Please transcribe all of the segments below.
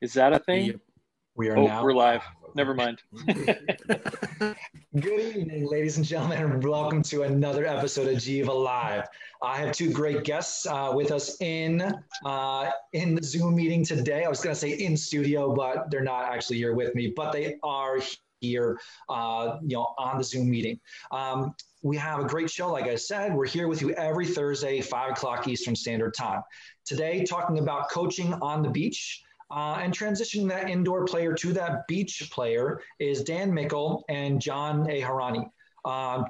Is that a thing? Yep. We are Oh, now we're live. Never mind. Good evening, ladies and gentlemen, and welcome to another episode of Jiva Live. I have two great guests with us in the Zoom meeting today. I was going to say in studio, but they're not actually here with me, but they are here, on the Zoom meeting. We have a great show, like I said. We're here with you every Thursday, 5 o'clock Eastern Standard Time. Today, talking about coaching on the beach. And transitioning that indoor player to that beach player is Dan Mickle and John Aharani.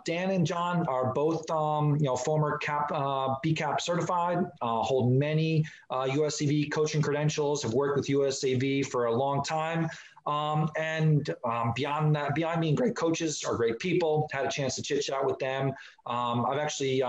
Dan and John are both, former BCAP certified, hold many USAV coaching credentials, have worked with USAV for a long time. Beyond that, beyond being great coaches or great people, had a chance to chit chat with them. I've actually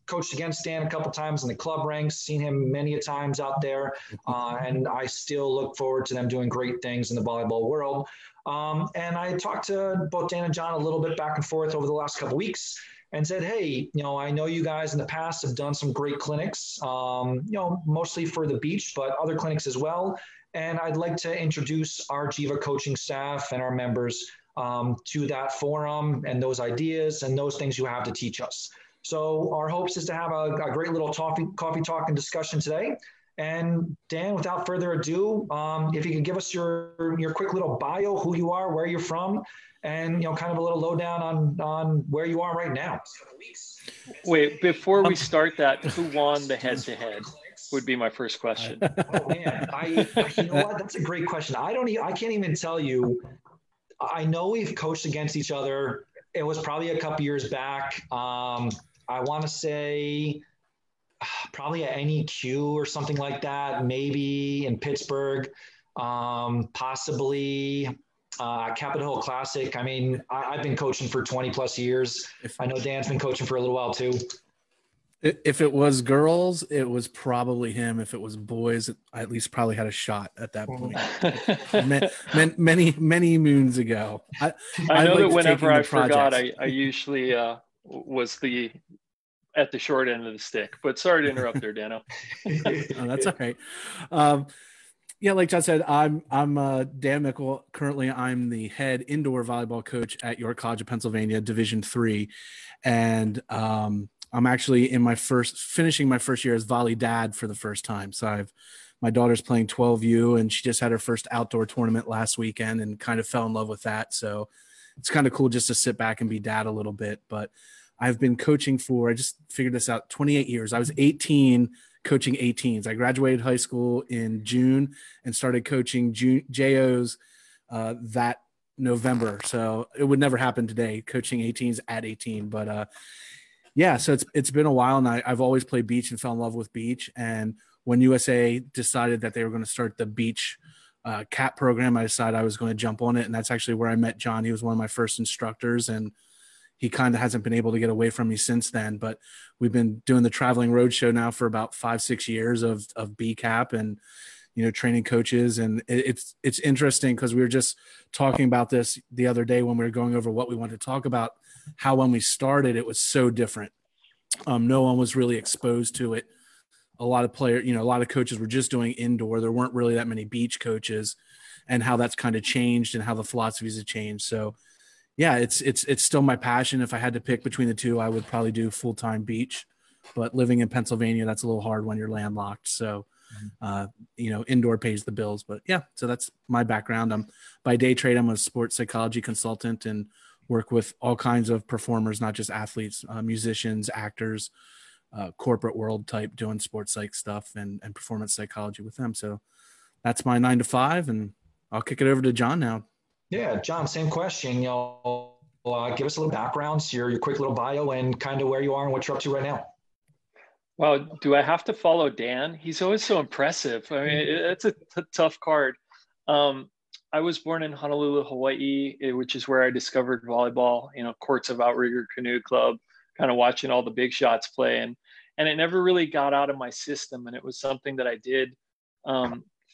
coached against Dan a couple times in the club ranks, seen him many a times out there, and I still look forward to them doing great things in the volleyball world. And I talked to both Dan and John a little bit back and forth over the last couple weeks and said, hey, I know you guys in the past have done some great clinics, mostly for the beach, but other clinics as well. And I'd like to introduce our Jiva coaching staff and our members to that forum and those ideas and those things you have to teach us. So our hopes is to have a great little coffee talk and discussion today. And Dan, without further ado, if you could give us your quick little bio, who you are, where you're from, and kind of a little lowdown on where you are right now. Wait, before we start that, who won the head-to-head? Would be my first question. Oh man, you know what? That's a great question. I can't even tell you. I know we've coached against each other. It was probably a couple years back. I want to say probably at NEQ or something like that. Maybe in Pittsburgh, possibly Capitol Hill Classic. I mean, I've been coaching for 20 plus years. I know Dan's been coaching for a little while too. If it was girls, it was probably him. If it was boys, I at least probably had a shot at that point. many moons ago. I know that whenever I forgot, I usually was at the short end of the stick. But sorry to interrupt there, Dano. Oh, that's all right. Yeah, like John said, I'm Dan Mickle. Currently, I'm the head indoor volleyball coach at York College of Pennsylvania, Division III, and I'm actually finishing my first year as volley dad for the first time. So my daughter's playing 12U, and she just had her first outdoor tournament last weekend and kind of fell in love with that. So it's kind of cool just to sit back and be dad a little bit. But I've been coaching I just figured this out, 28 years. I was 18 coaching 18s. I graduated high school in June and started coaching JOs that November. So it would never happen today, coaching 18s at 18. But yeah, so it's been a while, and I've always played beach and fell in love with beach. And when USA decided that they were going to start the beach CAP program, I decided I was going to jump on it. And that's actually where I met John. He was one of my first instructors, and he kind of hasn't been able to get away from me since then. But we've been doing the traveling roadshow now for about 5-6 years of BCAP and, training coaches. And it's interesting because we were just talking about this the other day when we were going over what we wanted to talk about, how when we started, it was so different. No one was really exposed to it. A lot of a lot of coaches were just doing indoor. There weren't really that many beach coaches, and how that's kind of changed and how the philosophies have changed. So yeah, it's still my passion. If I had to pick between the two, I would probably do full-time beach, but living in Pennsylvania, that's a little hard when you're landlocked. So, indoor pays the bills, but yeah, so that's my background. By day trade, I'm a sports psychology consultant and work with all kinds of performers, not just athletes, musicians, actors, corporate world type, doing sports psych stuff and performance psychology with them. So that's my 9 to 5, and I'll kick it over to John now. Yeah, John, same question. Give us a little background, your quick little bio, and kind of where you are and what you're up to right now. Well, do I have to follow Dan? He's always so impressive. I mean, it's a tough card. I was born in Honolulu, Hawaii, which is where I discovered volleyball, courts of Outrigger Canoe Club, kind of watching all the big shots play. And it never really got out of my system. And it was something that I did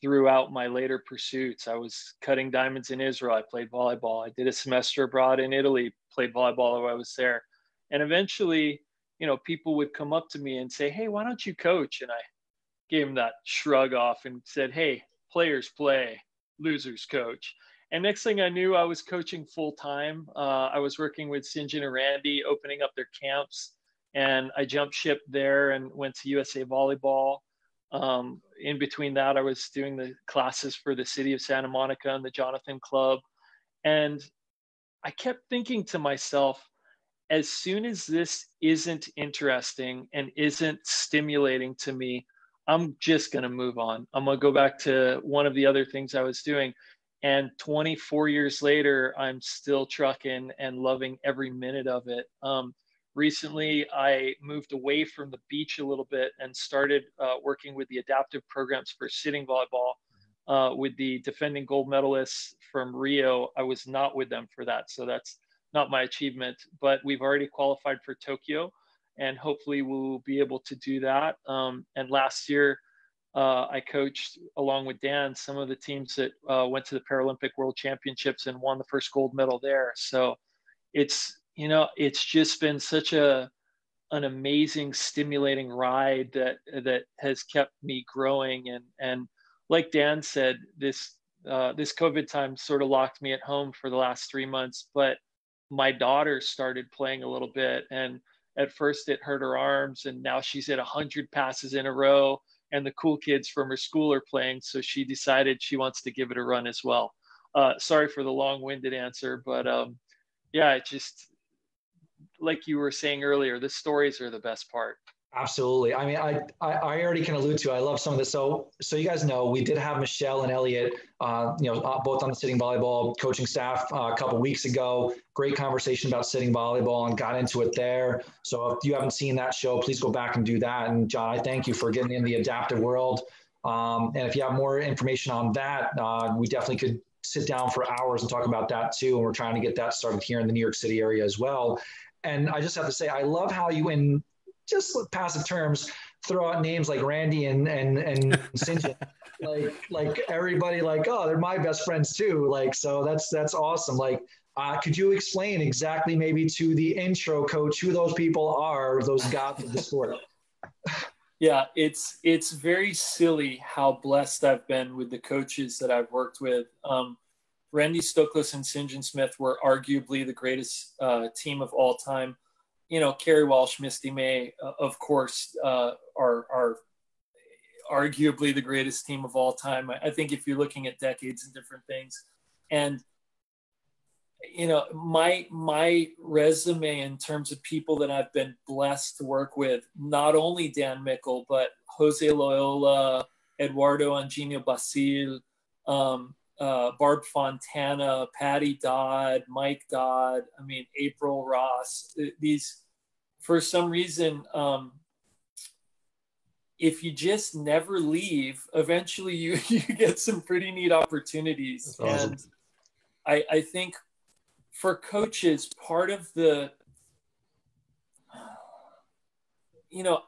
throughout my later pursuits. I was cutting diamonds in Israel. I played volleyball. I did a semester abroad in Italy, played volleyball while I was there. And eventually, people would come up to me and say, hey, why don't you coach? And I gave them that shrug off and said, hey, players play, losers coach. And next thing I knew, I was coaching full time. I was working with Sinjin and Randy, opening up their camps, and I jumped ship there and went to USA Volleyball. In between that, I was doing the classes for the city of Santa Monica and the Jonathan Club. And I kept thinking to myself, as soon as this isn't interesting and isn't stimulating to me, I'm just going to move on. I'm going to go back to one of the other things I was doing. And 24 years later, I'm still trucking and loving every minute of it. Recently, I moved away from the beach a little bit and started working with the adaptive programs for sitting volleyball with the defending gold medalists from Rio. I was not with them for that, so that's not my achievement, but we've already qualified for Tokyo, and hopefully we'll be able to do that. And last year, I coached, along with Dan, some of the teams that went to the Paralympic World Championships and won the first gold medal there. So it's just been such an amazing, stimulating ride that has kept me growing. And like Dan said, this COVID time sort of locked me at home for the last 3 months, but my daughter started playing a little bit, and at first it hurt her arms, and now she's at 100 passes in a row, and the cool kids from her school are playing. So she decided she wants to give it a run as well. Sorry for the long-winded answer, but yeah, it just, like you were saying earlier, the stories are the best part. Absolutely. I mean, I already can allude to, I love some of this. So you guys know, we did have Michelle and Elliot, both on the sitting volleyball coaching staff a couple of weeks ago. Great conversation about sitting volleyball and got into it there. So if you haven't seen that show, please go back and do that. And John, I thank you for getting in the adaptive world. And if you have more information on that, we definitely could sit down for hours and talk about that too. And we're trying to get that started here in the New York City area as well. And I just have to say, I love how you, in just passive terms, throw out names like Randy and Sinjin, like everybody, like, oh, they're my best friends too. Like, so that's awesome. Like, could you explain exactly, maybe to the intro coach, who those people are, those gods of the sport? Yeah, it's very silly how blessed I've been with the coaches that I've worked with. Randy Stoklos and Sinjin Smith were arguably the greatest team of all time. Carrie Walsh, Misty May, of course, are arguably the greatest team of all time. I think if you're looking at decades and different things, and my resume in terms of people that I've been blessed to work with, not only Dan Mickle, but Jose Loyola, Eduardo Anginio Basil, Barb Fontana, Patty Dodd, Mike Dodd, April Ross. These, for some reason, if you just never leave, eventually you get some pretty neat opportunities. Awesome. And I think for coaches, part of the,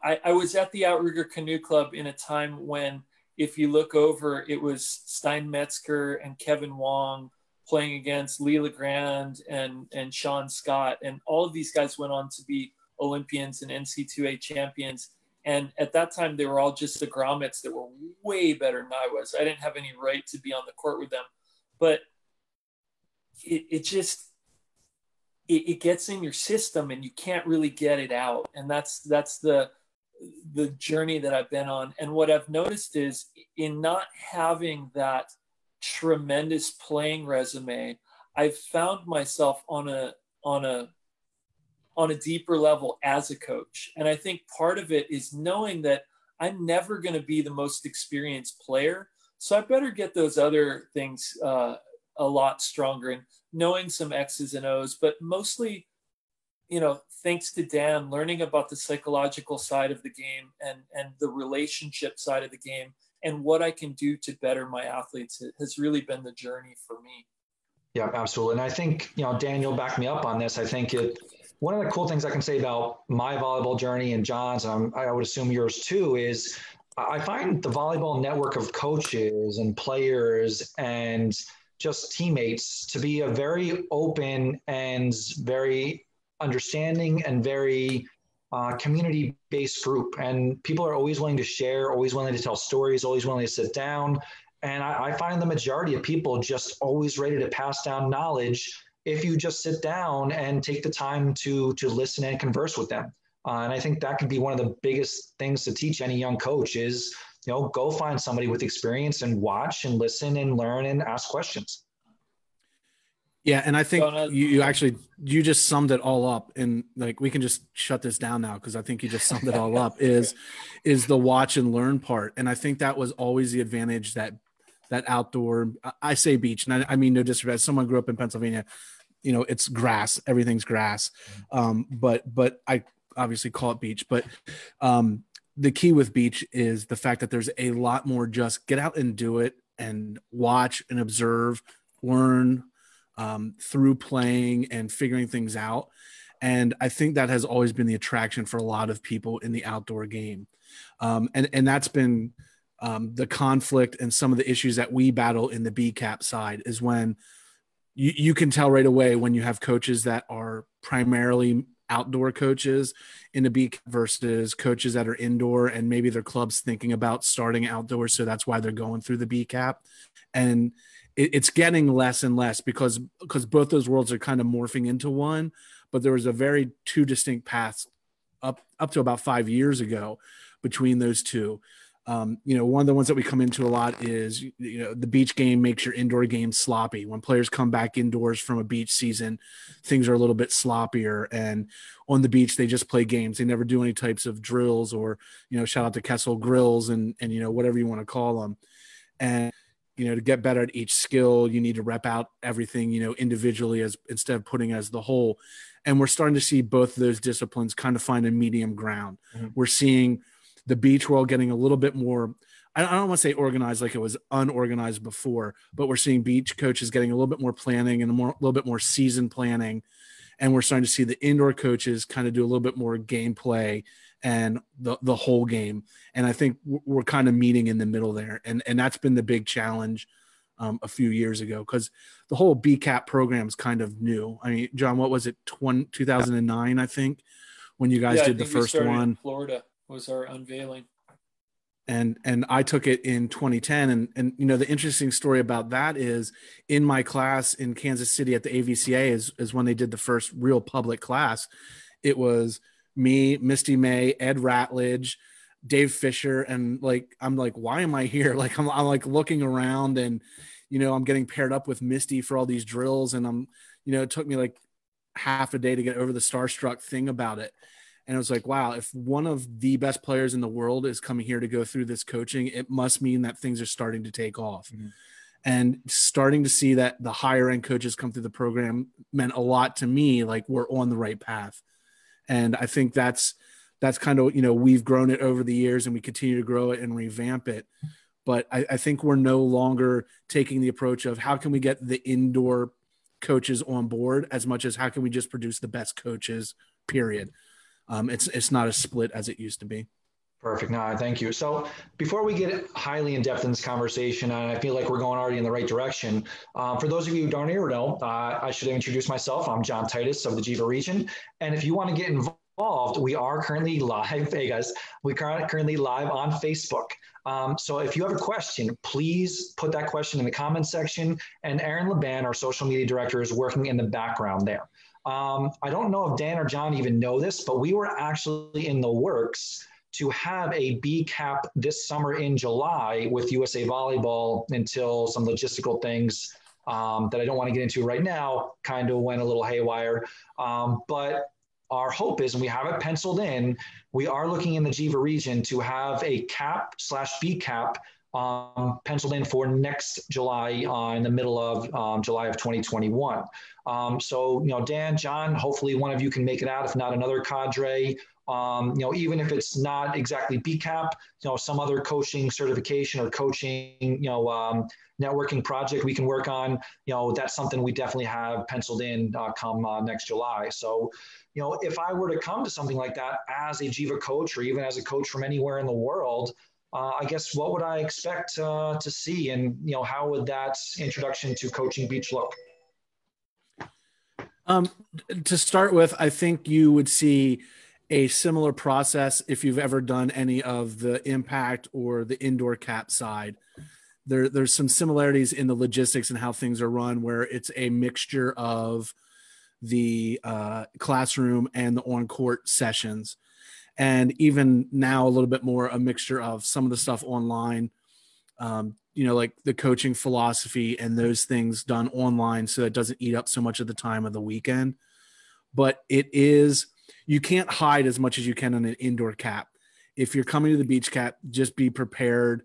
I was at the Outrigger Canoe Club in a time when, if you look over, it was Stein Metzger and Kevin Wong playing against Lee LeGrand and Sean Scott. And all of these guys went on to be Olympians and NC2A champions. And at that time, they were all just the grommets that were way better than I was. I didn't have any right to be on the court with them. But it gets in your system and you can't really get it out. And that's the journey that I've been on. And what I've noticed is, in not having that tremendous playing resume, I've found myself on a deeper level as a coach. And I think part of it is knowing that I'm never going to be the most experienced player. So I better get those other things a lot stronger, and knowing some X's and O's, but mostly, thanks to Dan, learning about the psychological side of the game and the relationship side of the game and what I can do to better my athletes has really been the journey for me. Yeah, absolutely. And I think, Dan, you'll back me up on this. I think one of the cool things I can say about my volleyball journey and John's, and I would assume yours too, is I find the volleyball network of coaches and players and just teammates to be a very open and very understanding and very community-based group. And people are always willing to share, always willing to tell stories, always willing to sit down. And I find the majority of people just always ready to pass down knowledge if you just sit down and take the time to listen and converse with them. And I think that could be one of the biggest things to teach any young coach is, go find somebody with experience and watch and listen and learn and ask questions. Yeah, and I think you just summed it all up, and like we can just shut this down now because I think you just summed it all up. Is the watch and learn part, and I think that was always the advantage that outdoor. I say beach, and I mean no disrespect. Someone grew up in Pennsylvania, it's grass, everything's grass, but I obviously call it beach. But the key with beach is the fact that there's a lot more just get out and do it and watch and observe, learn. Through playing and figuring things out. And I think that has always been the attraction for a lot of people in the outdoor game. And that's been the conflict and some of the issues that we battle in the BCAP side is when you can tell right away when you have coaches that are primarily outdoor coaches in the BCAP versus coaches that are indoor and maybe their club's thinking about starting outdoors. So that's why they're going through the BCAP. And it's getting less and less because both those worlds are kind of morphing into one, but there was a very two distinct paths up to about 5 years ago between those two. One of the ones that we come into a lot is, the beach game makes your indoor game sloppy. When players come back indoors from a beach season, things are a little bit sloppier. And on the beach, they just play games. They never do any types of drills or, shout out to Kessel Grills and whatever you want to call them. And, to get better at each skill, you need to rep out everything, individually instead of putting as the whole. And we're starting to see both of those disciplines kind of find a medium ground. Mm-hmm. We're seeing the beach world getting a little bit more, I don't want to say organized like it was unorganized before, but we're seeing beach coaches getting a little bit more planning and a little bit more season planning. And we're starting to see the indoor coaches kind of do a little bit more gameplay and the whole game. And I think we're kind of meeting in the middle there. And that's been the big challenge a few years ago because the whole BCAP program is kind of new. I mean, John, what was it? 2009, I think, when you guys did the first one. In Florida was our unveiling. And I took it in 2010. And the interesting story about that is in my class in Kansas City at the AVCA is when they did the first real public class. It was me, Misty May, Ed Ratledge, Dave Fisher. And I'm like, why am I here? Like, I'm like looking around and, I'm getting paired up with Misty for all these drills. And it took me like half a day to get over the starstruck thing about it. And it was like, wow, if one of the best players in the world is coming here to go through this coaching, it must mean that things are starting to take off. Mm-hmm. And starting to see that the higher end coaches come through the program meant a lot to me. Like we're on the right path. And I think that's kind of, we've grown it over the years and we continue to grow it and revamp it. But I think we're no longer taking the approach of how can we get the indoor coaches on board as much as how can we just produce the best coaches, period. It's not as split as it used to be. Perfect. No, thank you. So before we get highly in depth in this conversation, and I feel like we're going already in the right direction. For those of you who don't already know, I should introduce myself. I'm John Titus of the Geneva region. And if you want to get involved, we are currently live. Hey guys, we're currently live on Facebook. So if you have a question, please put that question in the comment section. And Aaron Laban, our social media director, is working in the background there. I don't know if Dan or John even know this, but we were actually in the works to have a BCAP this summer in July with USA Volleyball until some logistical things that I don't want to get into right now kind of went a little haywire. But our hope is, and we have it penciled in, we are looking in the Geneva region to have a CAP/BCAP penciled in for next July in the middle of July of 2021. So, Dan, John, hopefully one of you can make it out, if not another cadre. Even if it's not exactly BCAP, some other coaching certification or coaching, networking project we can work on, that's something we definitely have penciled in come next July. So, if I were to come to something like that as a Jiva coach or even as a coach from anywhere in the world, I guess what would I expect to see, and how would that introduction to coaching beach look? To start with, I think you would see a similar process if you've ever done any of the impact or the indoor cap side. there's some similarities in the logistics and how things are run, where it's a mixture of the classroom and the on-court sessions. And even now a little bit more a mixture of some of the stuff online, like the coaching philosophy and those things done online, so it doesn't eat up so much of the time of the weekend. But you can't hide as much as you can on an indoor cap. If you're coming to the beach cap, just be prepared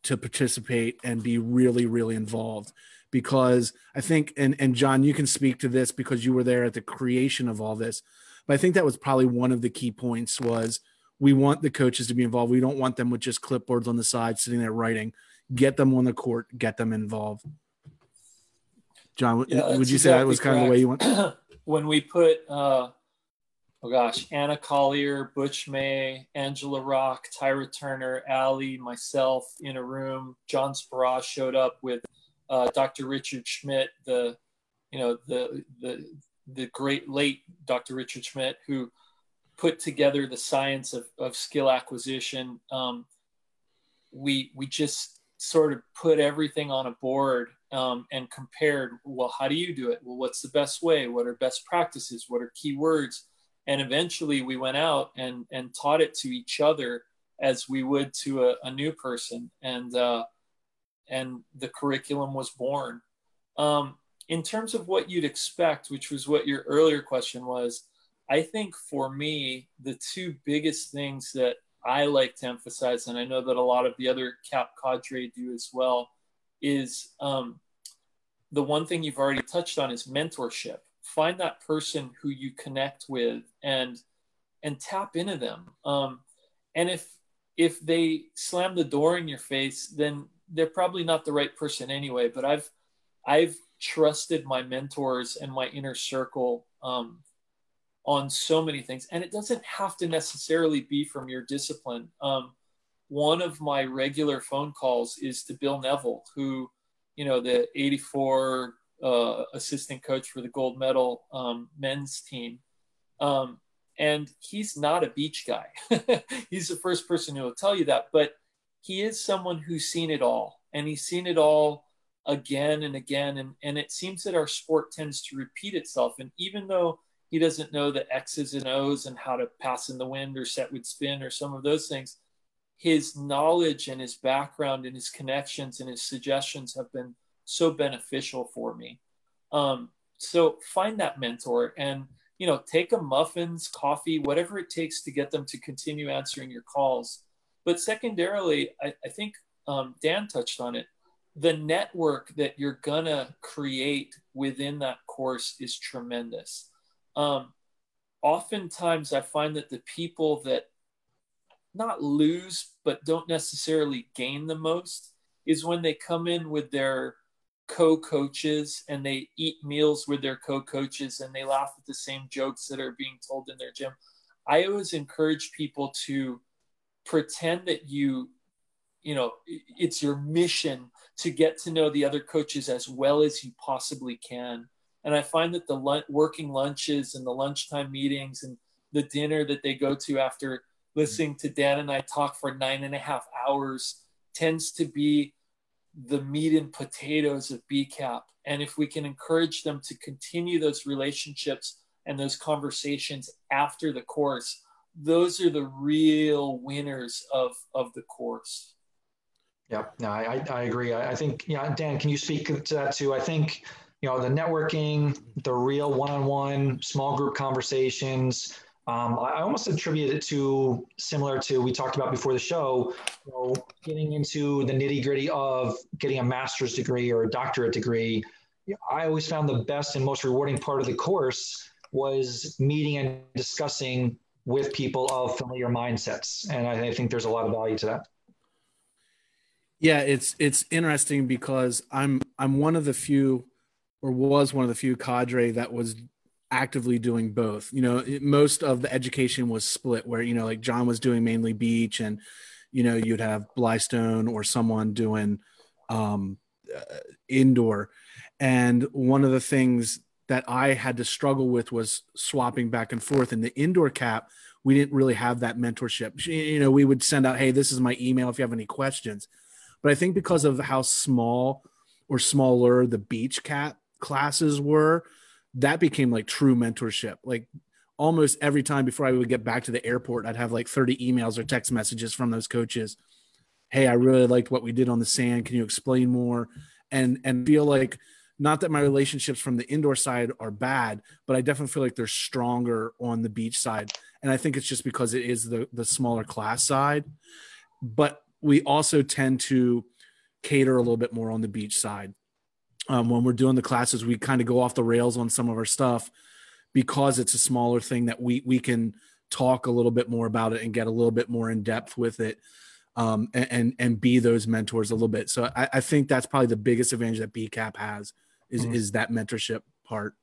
to participate and be really, really involved, because I think, and John, you can speak to this because you were there at the creation of all this, but I think that was probably one of the key points was we want the coaches to be involved. We don't want them with just clipboards on the side sitting there writing. Get them on the court, get them involved. John, would you say that was kind of the way you went? When we put, Anna Collier, Butch May, Angela Rock, Tyra Turner, Allie, myself in a room, John Sparrow showed up with Dr. Richard Schmidt, the great late Dr. Richard Schmidt, who put together the science of skill acquisition. We just sort of put everything on a board and compared, well, how do you do it? Well, what's the best way? What are best practices? What are key words? And eventually we went out and taught it to each other as we would to a new person. And the curriculum was born. In terms of what you'd expect, which was what your earlier question was, I think for me, the two biggest things that I like to emphasize, and I know that a lot of the other CAP cadre do as well, is the one thing you've already touched on is mentorship. Find that person who you connect with and tap into them. And if they slam the door in your face, then they're probably not the right person anyway. But I've trusted my mentors and my inner circle on so many things. And it doesn't have to necessarily be from your discipline. One of my regular phone calls is to Bill Neville, who, the 84 assistant coach for the gold medal men's team. And he's not a beach guy. He's the first person who will tell you that, but he is someone who's seen it all, and he's seen it all again and again. And it seems that our sport tends to repeat itself. And even though he doesn't know the X's and O's and how to pass in the wind or set with spin or some of those things, his knowledge and his background and his connections and his suggestions have been so beneficial for me. So find that mentor and, take them muffins, coffee, whatever it takes to get them to continue answering your calls. But secondarily, I think Dan touched on it. The network that you're gonna create within that course is tremendous. Oftentimes I find that the people that not lose, but don't necessarily gain the most is when they come in with their co-coaches and they eat meals with their co-coaches and they laugh at the same jokes that are being told in their gym. I always encourage people to pretend that it's your mission to get to know the other coaches as well as you possibly can. And I find that the working lunches and the lunchtime meetings and the dinner that they go to after listening to Dan and I talk for 9.5 hours tends to be the meat and potatoes of BCAP. And if we can encourage them to continue those relationships and those conversations after the course, those are the real winners of the course. Yeah, no, I agree. I think, Dan, can you speak to that too? I think, the networking, the real one-on-one small group conversations, I almost attribute it to similar to we talked about before the show, getting into the nitty gritty of getting a master's degree or a doctorate degree. I always found the best and most rewarding part of the course was meeting and discussing with people of familiar mindsets. And I think there's a lot of value to that. Yeah, it's interesting because I'm one of the few, or was one of the few cadre that was actively doing both. Most of the education was split where, like John was doing mainly beach and, you'd have Blystone or someone doing indoor. And one of the things that I had to struggle with was swapping back and forth. In the indoor cap, we didn't really have that mentorship. We would send out, hey, this is my email if you have any questions. But I think because of how small or smaller the beach cat classes were, that became like true mentorship. Like almost every time before I would get back to the airport, I'd have like 30 emails or text messages from those coaches. Hey, I really liked what we did on the sand. Can you explain more? And feel like, not that my relationships from the indoor side are bad, but I definitely feel like they're stronger on the beach side. And I think it's just because it is the smaller class side. But we also tend to cater a little bit more on the beach side. When we're doing the classes, we kind of go off the rails on some of our stuff because it's a smaller thing that we can talk a little bit more about it and get a little bit more in depth with it, and be those mentors a little bit. So I think that's probably the biggest advantage that BCAP has is that mentorship part.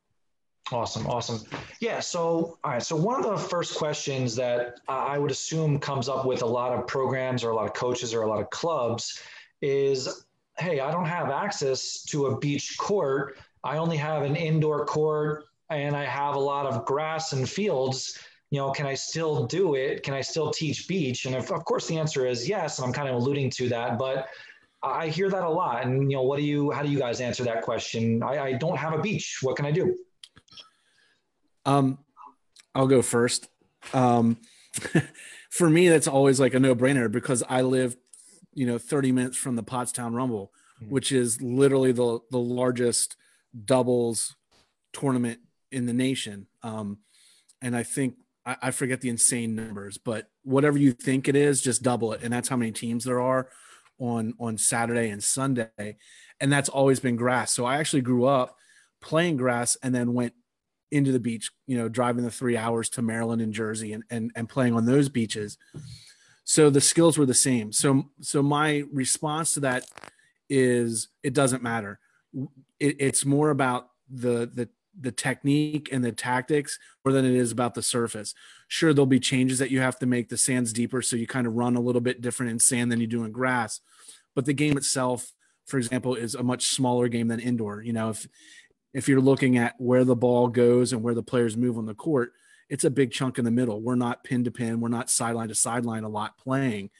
Awesome. Yeah. So, all right. So one of the first questions that I would assume comes up with a lot of programs or a lot of coaches or a lot of clubs is, hey, I don't have access to a beach court. I only have an indoor court and I have a lot of grass and fields. Can I still do it? Can I still teach beach? And of course the answer is yes. And I'm kind of alluding to that, but I hear that a lot. And, how do you guys answer that question? I don't have a beach. What can I do? I'll go first. For me, that's always like a no-brainer because I live, 30 minutes from the Pottstown Rumble, which is literally the largest doubles tournament in the nation. And I think I forget the insane numbers, but whatever you think it is, just double it. And that's how many teams there are on Saturday and Sunday. And that's always been grass. So I actually grew up playing grass and then went into the beach, driving the 3 hours to Maryland and Jersey and playing on those beaches. So the skills were the same. So my response to that is it doesn't matter. It's more about the technique and the tactics more than it is about the surface. Sure, there'll be changes that you have to make. The sand's deeper, so you kind of run a little bit different in sand than you do in grass. But the game itself, for example, is a much smaller game than indoor. If you're looking at where the ball goes and where the players move on the court, it's a big chunk in the middle. We're not pin to pin. We're not sideline to sideline a lot playing.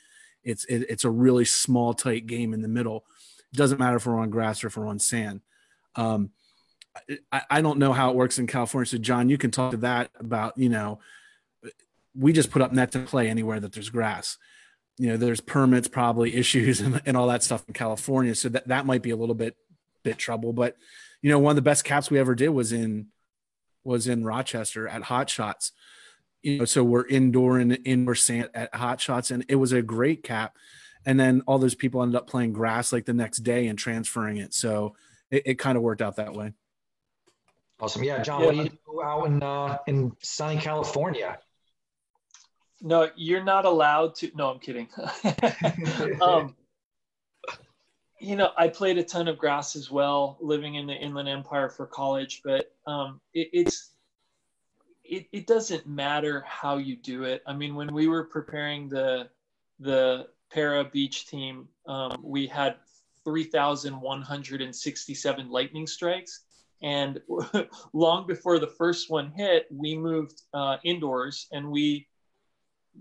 It's a really small, tight game in the middle. It doesn't matter if we're on grass or if we're on sand. I don't know how it works in California. So John, you can talk to that about, we just put up net to play anywhere that there's grass. There's permits, probably issues and all that stuff in California. So that might be a little bit trouble, but one of the best caps we ever did was in Rochester at Hot Shots. So we're indoor and indoor sand at Hot Shots, and it was a great cap. And then all those people ended up playing grass like the next day and transferring it. So it kind of worked out that way. Awesome. Yeah, John, what do you do out in sunny California? No, you're not allowed to. No, I'm kidding. I played a ton of grass as well, living in the Inland Empire for college, but it doesn't matter how you do it. I mean, when we were preparing the para beach team, we had 3,167 lightning strikes. And long before the first one hit, we moved indoors and we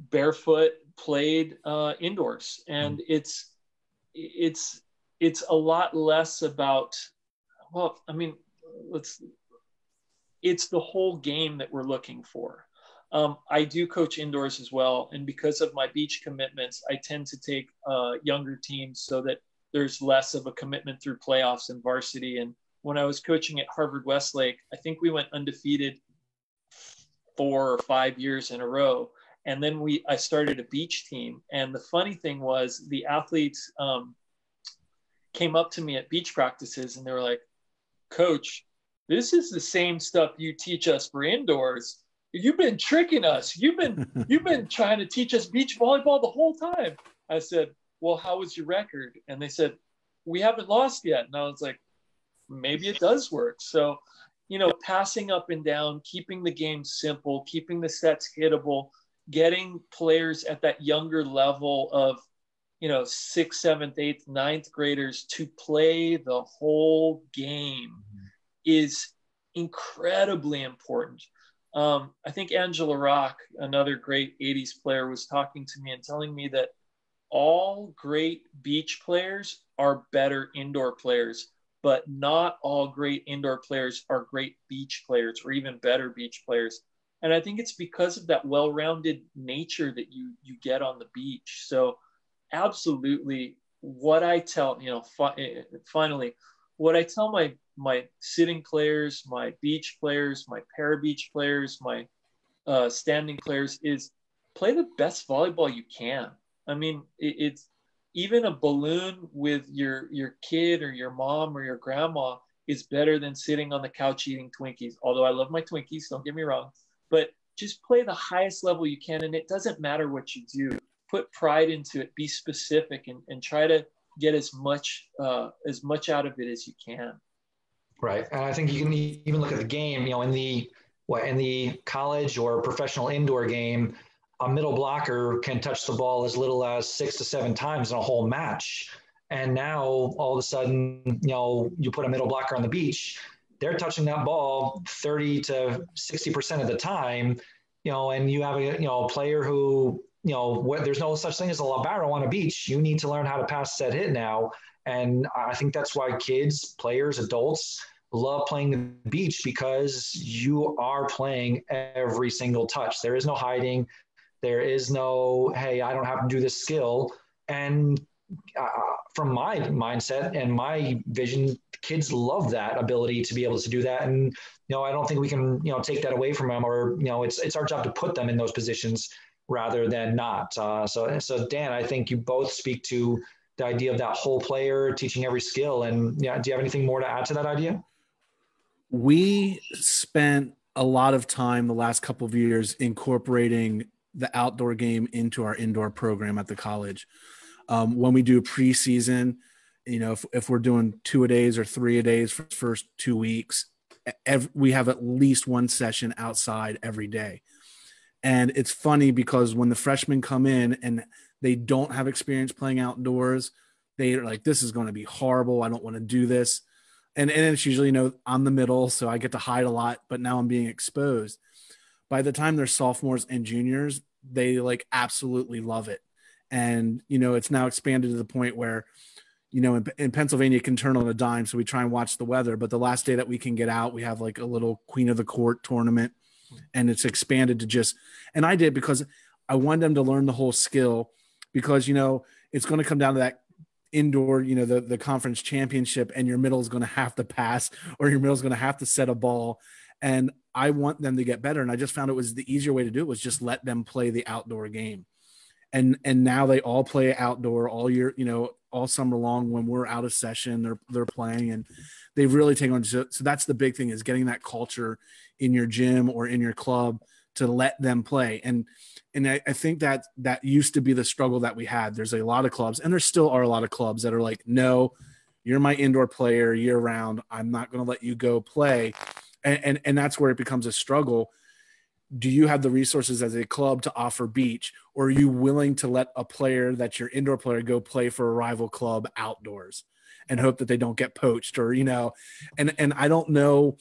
barefoot played indoors. And it's a lot less about, it's the whole game that we're looking for. I do coach indoors as well. And because of my beach commitments, I tend to take younger teams so that there's less of a commitment through playoffs and varsity. And when I was coaching at Harvard Westlake, I think we went undefeated 4 or 5 years in a row. And then I started a beach team. And the funny thing was the athletes came up to me at beach practices and they were like, Coach, this is the same stuff you teach us for indoors. You've been tricking us. You've been trying to teach us beach volleyball the whole time. I said, well, how was your record? And they said, we haven't lost yet. And I was like, maybe it does work. So, passing up and down, keeping the game simple, keeping the sets hittable, getting players at that younger level of, 6th, 7th, 8th, 9th graders to play the whole game is incredibly important. I think Angela Rock, another great 80s player, was talking to me and telling me that all great beach players are better indoor players, but not all great indoor players are great beach players or even better beach players. And I think it's because of that well-rounded nature that you get on the beach. So absolutely, what I tell, finally, what I tell my sitting players, my beach players, my para beach players, my standing players is play the best volleyball you can. I mean, it's even a balloon with your kid or your mom or your grandma is better than sitting on the couch eating Twinkies. Although I love my Twinkies, don't get me wrong, but just play the highest level you can, and it doesn't matter what you do. Put pride into it, be specific, and try to get as much out of it as you can. Right, and I think you can even look at the game. In the college or professional indoor game, a middle blocker can touch the ball as little as 6 to 7 times in a whole match. And now all of a sudden, you put a middle blocker on the beach, they're touching that ball 30 to 60% of the time, and you have a player who, there's no such thing as a libero on a beach. You need to learn how to pass that hit now. And I think that's why kids, players, adults love playing the beach, because you are playing every single touch. There is no hiding. There is no, hey, I don't have to do this skill. And from my mindset and my vision, kids love that ability to be able to do that. And, I don't think we can, take that away from them, or, it's our job to put them in those positions rather than not. So Dan, I think you both speak to the idea of that whole player teaching every skill. And do you have anything more to add to that idea? We spent a lot of time the last couple of years incorporating the outdoor game into our indoor program at the college. When we do preseason, if we're doing 2-a-days or 3-a-days for the first 2 weeks, we have at least one session outside every day. And it's funny because when the freshmen come in and they don't have experience playing outdoors, they're like, this is going to be horrible. I don't want to do this. And it's usually, I'm the middle, so I get to hide a lot, but now I'm being exposed. By the time they're sophomores and juniors, they absolutely love it. And, it's now expanded to the point where, in Pennsylvania, it can turn on a dime. So we try and watch the weather, but the last day that we can get out, we have a little Queen of the Court tournament, and it's expanded to and I did because I wanted them to learn the whole skill, because, it's going to come down to that indoor, the conference championship, and your middle is going to have to pass, or your middle is going to have to set a ball. And I want them to get better. And I just found it was the easier way to do it was just let them play the outdoor game. And now they all play outdoor all year, all summer long. When we're out of session, they're playing, and they've really taken on. So that's the big thing, is getting that culture in your gym or in your club to let them play. And I think that used to be the struggle that we had. There's a lot of clubs, and there still are a lot of clubs that are like, no, you're my indoor player year round. I'm not going to let you go play. And that's where it becomes a struggle. Do you have the resources as a club to offer beach, or are you willing to let a player that's your indoor player go play for a rival club outdoors and hope that they don't get poached, or, and I don't know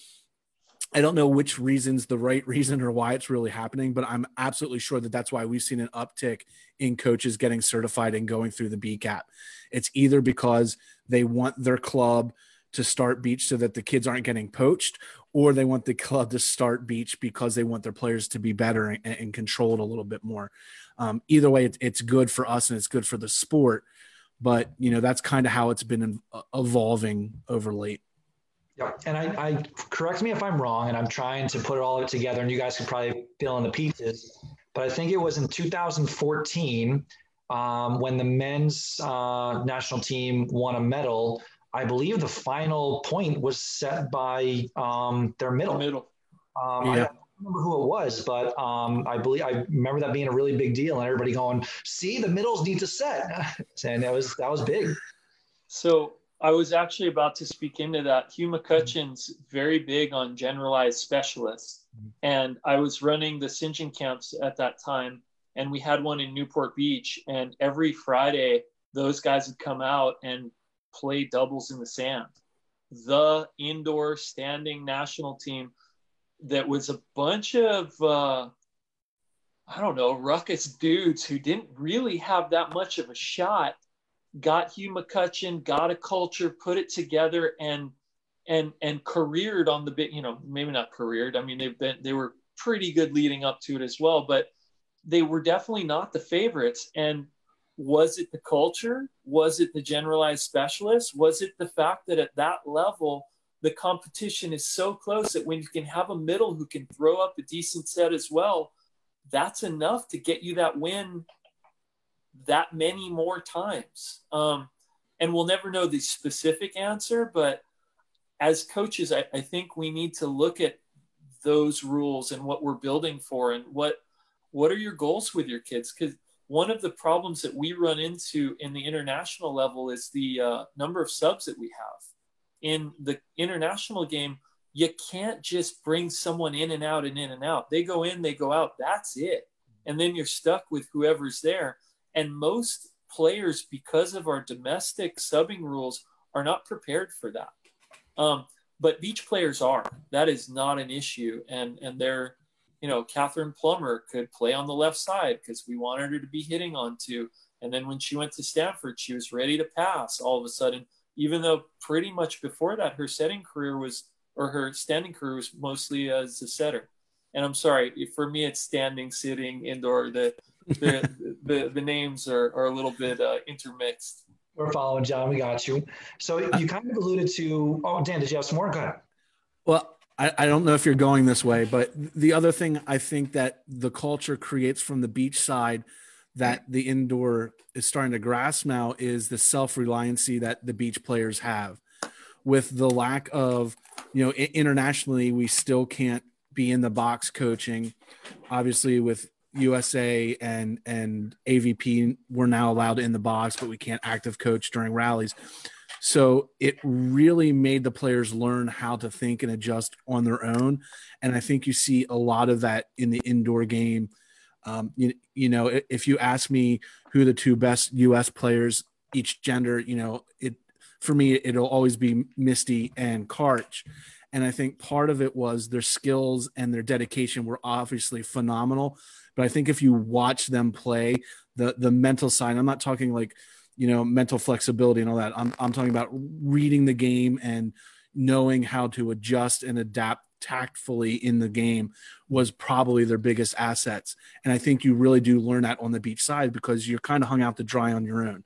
which reason's the right reason or why it's really happening, but I'm absolutely sure that that's why we've seen an uptick in coaches getting certified and going through the BCAP. It's either because they want their club to start beach so that the kids aren't getting poached, or they want the club to start beach because they want their players to be better and control it a little bit more. Either way, it's good for us and it's good for the sport, but that's kind of how it's been evolving over late. Yeah, and I correct me if I'm wrong, and I'm trying to put it all together, and you guys can probably fill in the pieces, but I think it was in 2014 when the men's national team won a medal. I believe the final point was set by their middle. I don't remember who it was, but I remember that being a really big deal, and everybody going, "See, the middles need to set," and that was big. So I was actually about to speak into that. Hugh McCutcheon's very big on generalized specialists, and I was running the St. camps at that time, and we had one in Newport Beach, and every Friday those guys would come out and play doubles in the sand. The indoor standing national team that was a bunch of I don't know, ruckus dudes who didn't really have that much of a shot got Hugh McCutcheon, got a culture, put it together, and careered on the bit. Maybe not careered. I mean, they were pretty good leading up to it as well, but they were definitely not the favorites. And was it the culture? Was it the generalized specialists? Was it the fact that at that level, the competition is so close that when you can have a middle who can throw up a decent set as well, that's enough to get you that win that many more times. And we'll never know the specific answer, but as coaches, I think we need to look at those rules and what we're building for, and what are your goals with your kids? Because one of the problems that we run into in the international level is the number of subs that we have. In the international game, you can't just bring someone in and out and in and out. They go in, they go out, that's it. And then you're stuck with whoever's there. And most players, because of our domestic subbing rules, are not prepared for that. But beach players are. That is not an issue. And they're, Catherine Plummer could play on the left side because we wanted her to be hitting onto. And then when she went to Stanford, she was ready to pass all of a sudden, even though pretty much before that, her standing career was mostly as a setter. And I'm sorry, for me, it's standing, sitting, indoor. The names are a little bit intermixed. We're following, John. We got you. So you kind of alluded to, Dan, did you have some more? Go ahead. Well, I don't know if you're going this way, but the other thing I think that the culture creates from the beach side that the indoor is starting to grasp now is the self-reliancy that the beach players have. With the lack of, internationally, we still can't be in the box coaching. Obviously, with USA and AVP, we're now allowed in the box, but we can't active coach during rallies. So it really made the players learn how to think and adjust on their own. And I think you see a lot of that in the indoor game. If you ask me who the two best US players, each gender, for me, it'll always be Misty and Karch. And I think part of it was their skills and their dedication were obviously phenomenal. But I think if you watch them play, the mental side, I'm not talking like, mental flexibility and all that. I'm talking about reading the game and knowing how to adjust and adapt tactfully in the game was probably their biggest assets. And I think you really do learn that on the beach side because you're kind of hung out to dry on your own.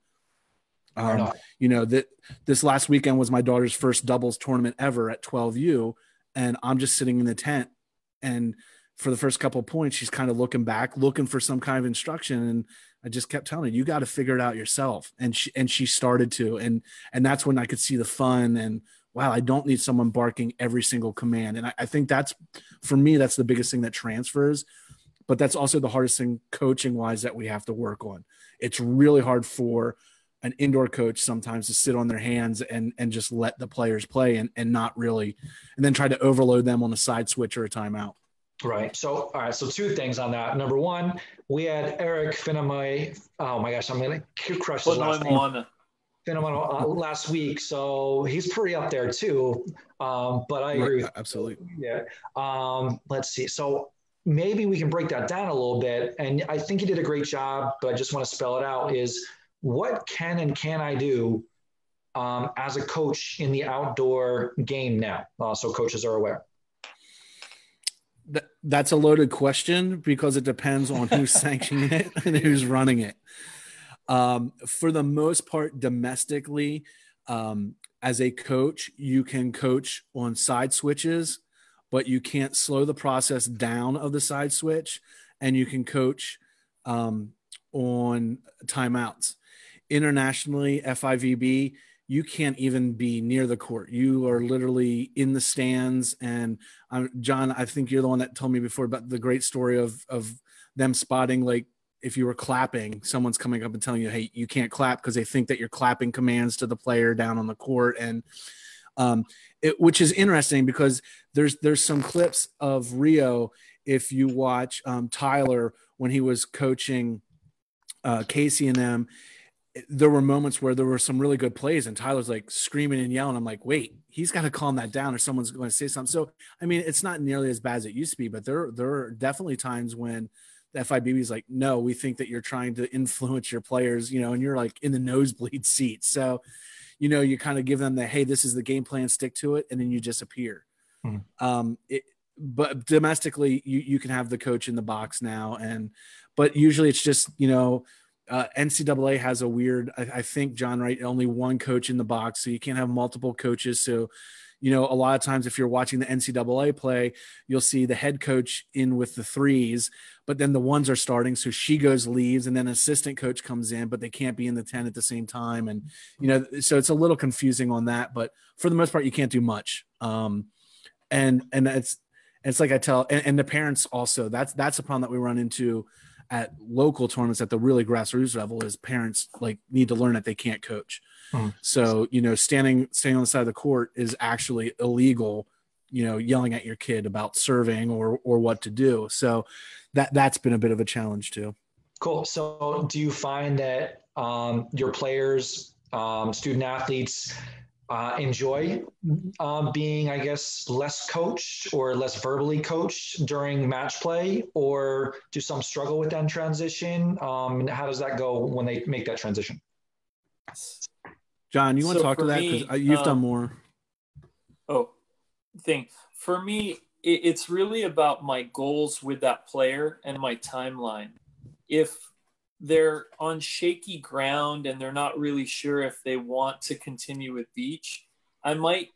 This last weekend was my daughter's first doubles tournament ever at 12U, and I'm just sitting in the tent, and for the first couple of points, she's kind of looking back, looking for some kind of instruction. And I just kept telling her, you got to figure it out yourself. And she started to, and that's when I could see the fun and wow, I don't need someone barking every single command. And I think that's, for me, that's the biggest thing that transfers, but that's also the hardest thing coaching wise that we have to work on. It's really hard for an indoor coach sometimes to sit on their hands and just let the players play and not really, and then try to overload them on a side switch or a timeout. Right. So, all right. So 2 things on that. Number 1, we had Eric Finamay. Oh my gosh, I'm going to crush his last name. Finamay last week. So he's pretty up there too. But I agree. Absolutely. Yeah. Let's see. So maybe we can break that down a little bit. And I think you did a great job, but I just want to spell it out is what can I do as a coach in the outdoor game now? So coaches are aware. That's a loaded question because it depends on who's sanctioning it and who's running it. For the most part, domestically, as a coach, you can coach on side switches, but you can't slow the process down of the side switch, and you can coach on timeouts. Internationally, FIVB, you can't even be near the court. You are literally in the stands. And John, I think you're the one that told me before about the great story of them spotting, like if you were clapping, someone's coming up and telling you, hey, you can't clap because they think that you're clapping commands to the player down on the court. And which is interesting because there's some clips of Rio. If you watch Tyler, when he was coaching Casey and them, there were moments where there were some really good plays and Tyler's like screaming and yelling. I'm like, wait, he's got to calm that down or someone's going to say something. So, I mean, it's not nearly as bad as it used to be, but there are definitely times when the FIBB is like, no, we think that you're trying to influence your players, and you're like in the nosebleed seat. So, you kind of give them the, hey, this is the game plan, stick to it, and then you disappear. But domestically, you can have the coach in the box now, but usually it's just, NCAA has a weird, I think, John, right, only one coach in the box, so you can't have multiple coaches. So, a lot of times if you're watching the NCAA play, you'll see the head coach in with the threes, but then the ones are starting. So she leaves, and then an assistant coach comes in, but they can't be in the 10 at the same time. And, so it's a little confusing on that, but for the most part, you can't do much. And it's like I tell, and the parents also, that's a problem that we run into at local tournaments at the really grassroots level, is parents like need to learn that they can't coach. So, standing on the side of the court is actually illegal, yelling at your kid about serving or what to do. So that's been a bit of a challenge too. Cool. So do you find that your players, student athletes, enjoy being, I guess, less coached or less verbally coached during match play, or do some struggle with that transition? And how does that go when they make that transition? John, you want to talk to that? Because you've done more. For me, it's really about my goals with that player and my timeline. If they're on shaky ground and they're not really sure if they want to continue with beach, I might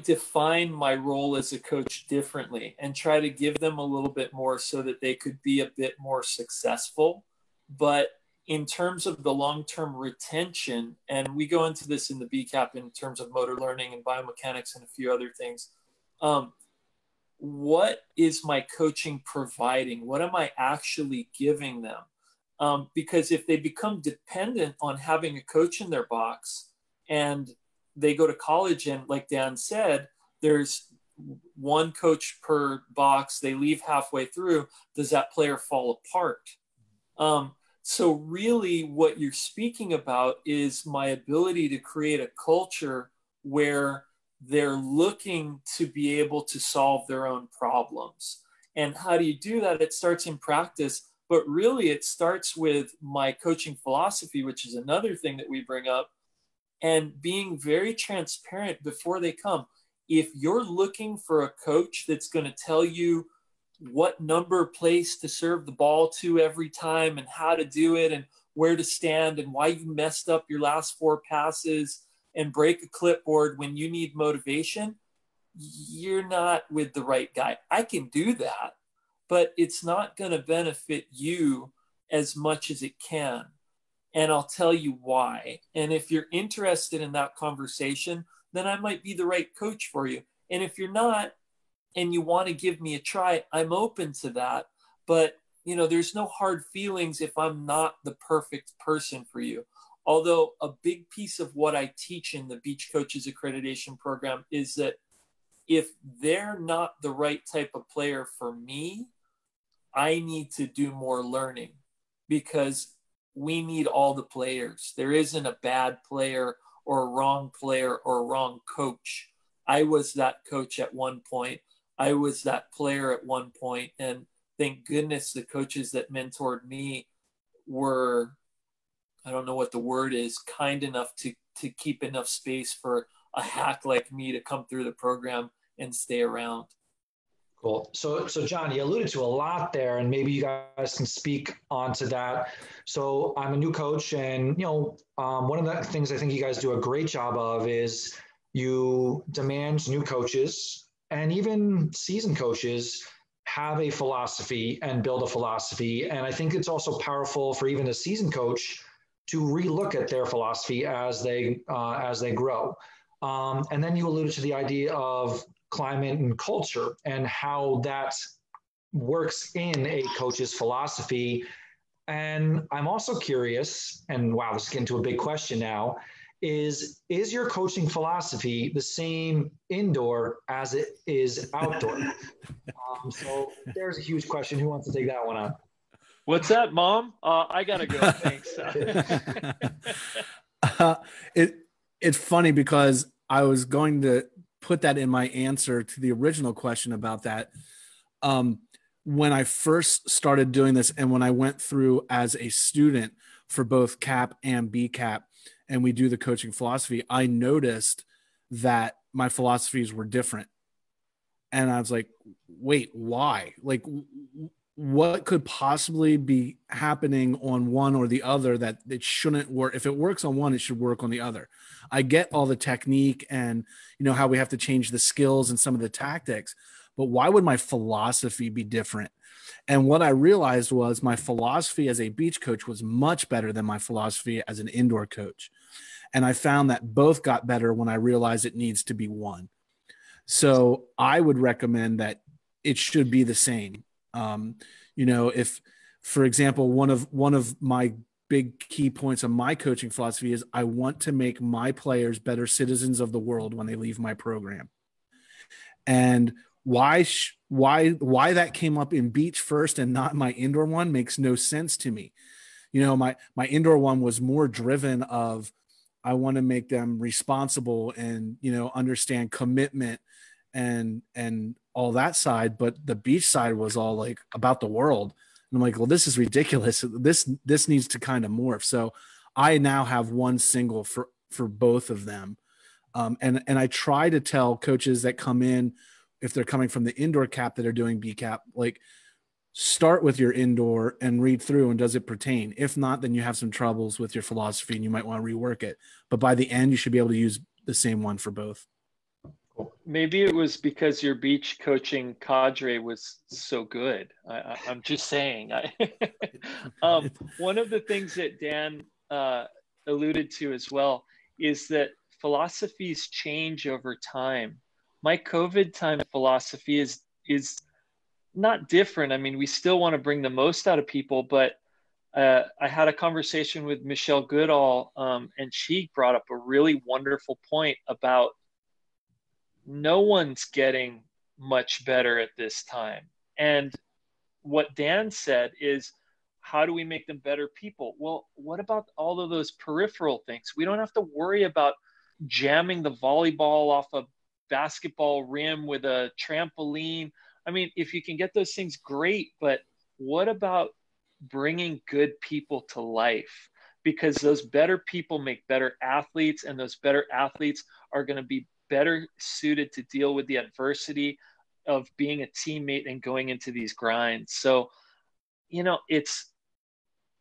define my role as a coach differently and try to give them a little bit more so that they could be a bit more successful. But in terms of the long-term retention, and we go into this in the BCAP in terms of motor learning and biomechanics and a few other things, what is my coaching providing? What am I actually giving them? Because if they become dependent on having a coach in their box and they go to college and, like Dan said, there's one coach per box, they leave halfway through, does that player fall apart? So really what you're speaking about is my ability to create a culture where they're looking to be able to solve their own problems. And how do you do that? It starts in practice, but really it starts with my coaching philosophy, which is another thing that we bring up, and being very transparent before they come. If you're looking for a coach that's going to tell you what number place to serve the ball to every time and how to do it and where to stand and why you messed up your last 4 passes and break a clipboard when you need motivation, you're not with the right guy. I can do that, but it's not going to benefit you as much as it can. And I'll tell you why. And if you're interested in that conversation, then I might be the right coach for you. And if you're not, and you want to give me a try, I'm open to that. But, there's no hard feelings if I'm not the perfect person for you. Although a big piece of what I teach in the Beach Coaches Accreditation Program is that if they're not the right type of player for me, I need to do more learning, because we need all the players. There isn't a bad player or a wrong player or a wrong coach. I was that coach at one point. I was that player at one point, and thank goodness the coaches that mentored me were, I don't know what the word is, kind enough to keep enough space for a hack like me to come through the program and stay around. Cool. So John, you alluded to a lot there, and maybe you guys can speak onto that. So I'm a new coach, and one of the things I think you guys do a great job of is you demand new coaches, and even seasoned coaches have a philosophy and build a philosophy. And I think it's also powerful for even a seasoned coach to relook at their philosophy as they grow. And then you alluded to the idea of climate and culture and how that works in a coach's philosophy. And I'm also curious, and wow, this is getting to a big question now, is your coaching philosophy the same indoor as it is outdoor? So there's a huge question. Who wants to take that one on? What's that, Mom? I gotta go. Thanks. It's funny because I was going to put that in my answer to the original question about that. When I first started doing this, and when I went through as a student for both CAP and BCAP, and we do the coaching philosophy, I noticed that my philosophies were different. And I was like, wait, why? Like, what could possibly be happening on one or the other that it shouldn't work? If it works on one, it should work on the other. I get all the technique and, how we have to change the skills and some of the tactics, but why would my philosophy be different? And what I realized was my philosophy as a beach coach was much better than my philosophy as an indoor coach. And I found that both got better when I realized it needs to be one. So I would recommend that it should be the same. If, for example, one of my big key points of my coaching philosophy is I want to make my players better citizens of the world when they leave my program. And why that came up in beach first and not my indoor one makes no sense to me. My indoor one was more driven of, I want to make them responsible and, understand commitment and all that side. But the beach side was all like about the world. And I'm like, well, this is ridiculous. This needs to kind of morph. So I now have one single for both of them. And I try to tell coaches that come in, if they're coming from the indoor cap that are doing BCAP, like, start with your indoor and read through, and does it pertain? If not, then you have some troubles with your philosophy and you might want to rework it. But by the end, you should be able to use the same one for both. Maybe it was because your beach coaching cadre was so good. I'm just saying. One of the things that Dan alluded to as well is that philosophies change over time. My COVID time philosophy is not different. I mean, we still want to bring the most out of people, but I had a conversation with Michelle Goodall, and she brought up a really wonderful point about no one's getting much better at this time. And what Dan said is, how do we make them better people? Well, what about all of those peripheral things? We don't have to worry about jamming the volleyball off a basketball rim with a trampoline. I mean, if you can get those things, great. But what about bringing good people to life? Because those better people make better athletes, and those better athletes are going to be better suited to deal with the adversity of being a teammate and going into these grinds. So,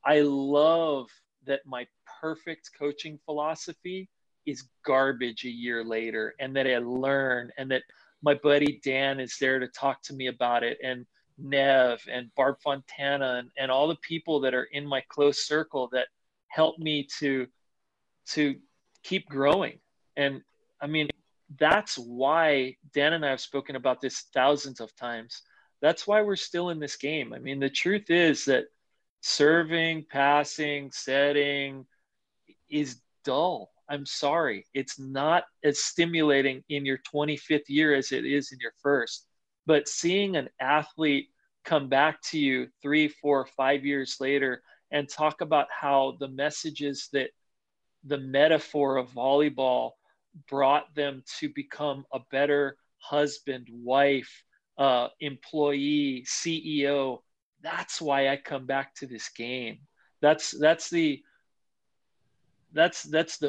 I love that my perfect coaching philosophy is garbage a year later, and that I learn, and that my buddy Dan is there to talk to me about it, and Nev and Barb Fontana and all the people that are in my close circle that help me to keep growing. And I mean, that's why Dan and I have spoken about this thousands of times. That's why we're still in this game. I mean, the truth is that serving, passing, setting is dull. I'm sorry. It's not as stimulating in your 25th year as it is in your first. But seeing an athlete come back to you 3, 4, 5 years later and talk about how the messages that the metaphor of volleyball brought them to become a better husband, wife, employee, CEO. That's why I come back to this game. That's the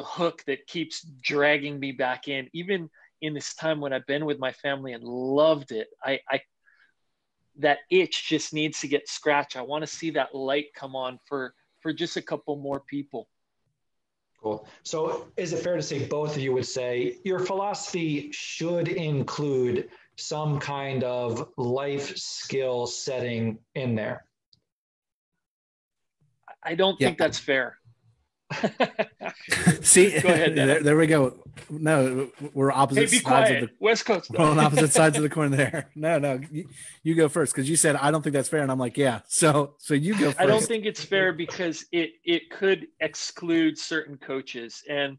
hook that keeps dragging me back in, even in this time when I've been with my family and loved it. I that itch just needs to get scratched. I want to see that light come on for just a couple more people. Cool. So is it fair to say both of you would say your philosophy should include some kind of life skill setting in there? I don't think that's fair. See, go ahead. There we go. No, we're opposite sides of the West Coast. We're on opposite sides of the coin there. No, you go first, because you said I don't think that's fair, and I'm like, yeah. So you go first. I don't think it's fair because it could exclude certain coaches. And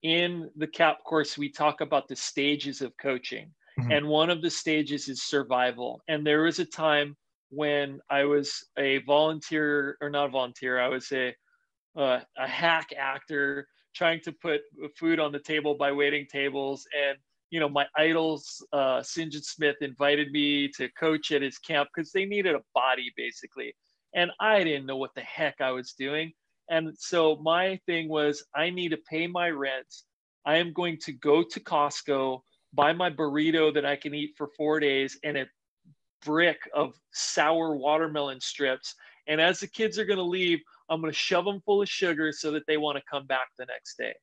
in the CAP course, we talk about the stages of coaching, and one of the stages is survival. And there was a time when I was a volunteer, or not a volunteer, I was a hack actor trying to put food on the table by waiting tables. And my idols, St. John Smith, invited me to coach at his camp because they needed a body basically. And I didn't know what the heck I was doing. And so my thing was, I need to pay my rent. I am going to go to Costco, buy my burrito that I can eat for 4 days and a brick of sour watermelon strips. And as the kids are going to leave, I'm going to shove them full of sugar so that they want to come back the next day.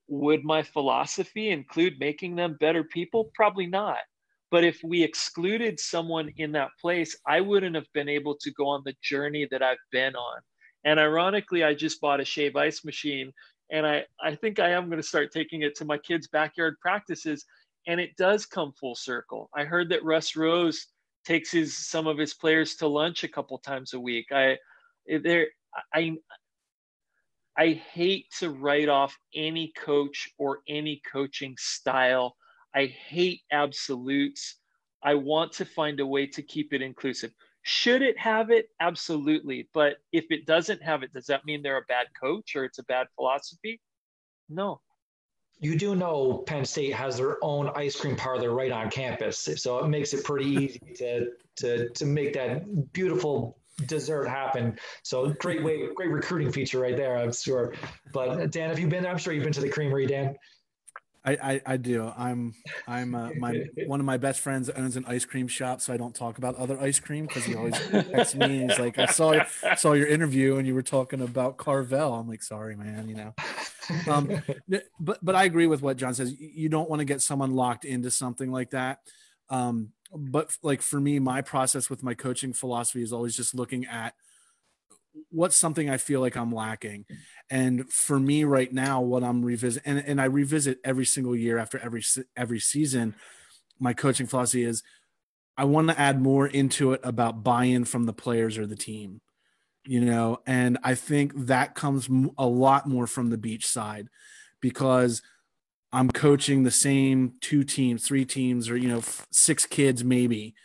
Would my philosophy include making them better people? Probably not. But if we excluded someone in that place, I wouldn't have been able to go on the journey that I've been on. And ironically, I just bought a shave ice machine, and I think I am going to start taking it to my kids' backyard practices. And it does come full circle. I heard that Russ Rose takes some of his players to lunch a couple times a week. I hate to write off any coach or any coaching style. I hate absolutes. I want to find a way to keep it inclusive. Should it have it? Absolutely. But if it doesn't have it, does that mean they're a bad coach or it's a bad philosophy? No. You do know Penn State has their own ice cream parlor right on campus, so it makes it pretty easy to make that beautiful dessert happen. So great recruiting feature right there, I'm sure. But Dan, have you been there? I'm sure you've been to the creamery, Dan. I do. I'm one of my best friends owns an ice cream shop, so I don't talk about other ice cream because he always texts me and he's like, I saw your interview and you were talking about Carvel. I'm like, sorry, man, but I agree with what John says. You don't want to get someone locked into something like that. But like for me, my process with my coaching philosophy is always just looking at what's something I feel like I'm lacking. And for me right now, what I'm revisiting, and I revisit every single year after every season, my coaching philosophy is I want to add more into it about buy-in from the players or the team, and I think that comes a lot more from the beach side because I'm coaching the same 2 teams, 3 teams, or, 6 kids maybe.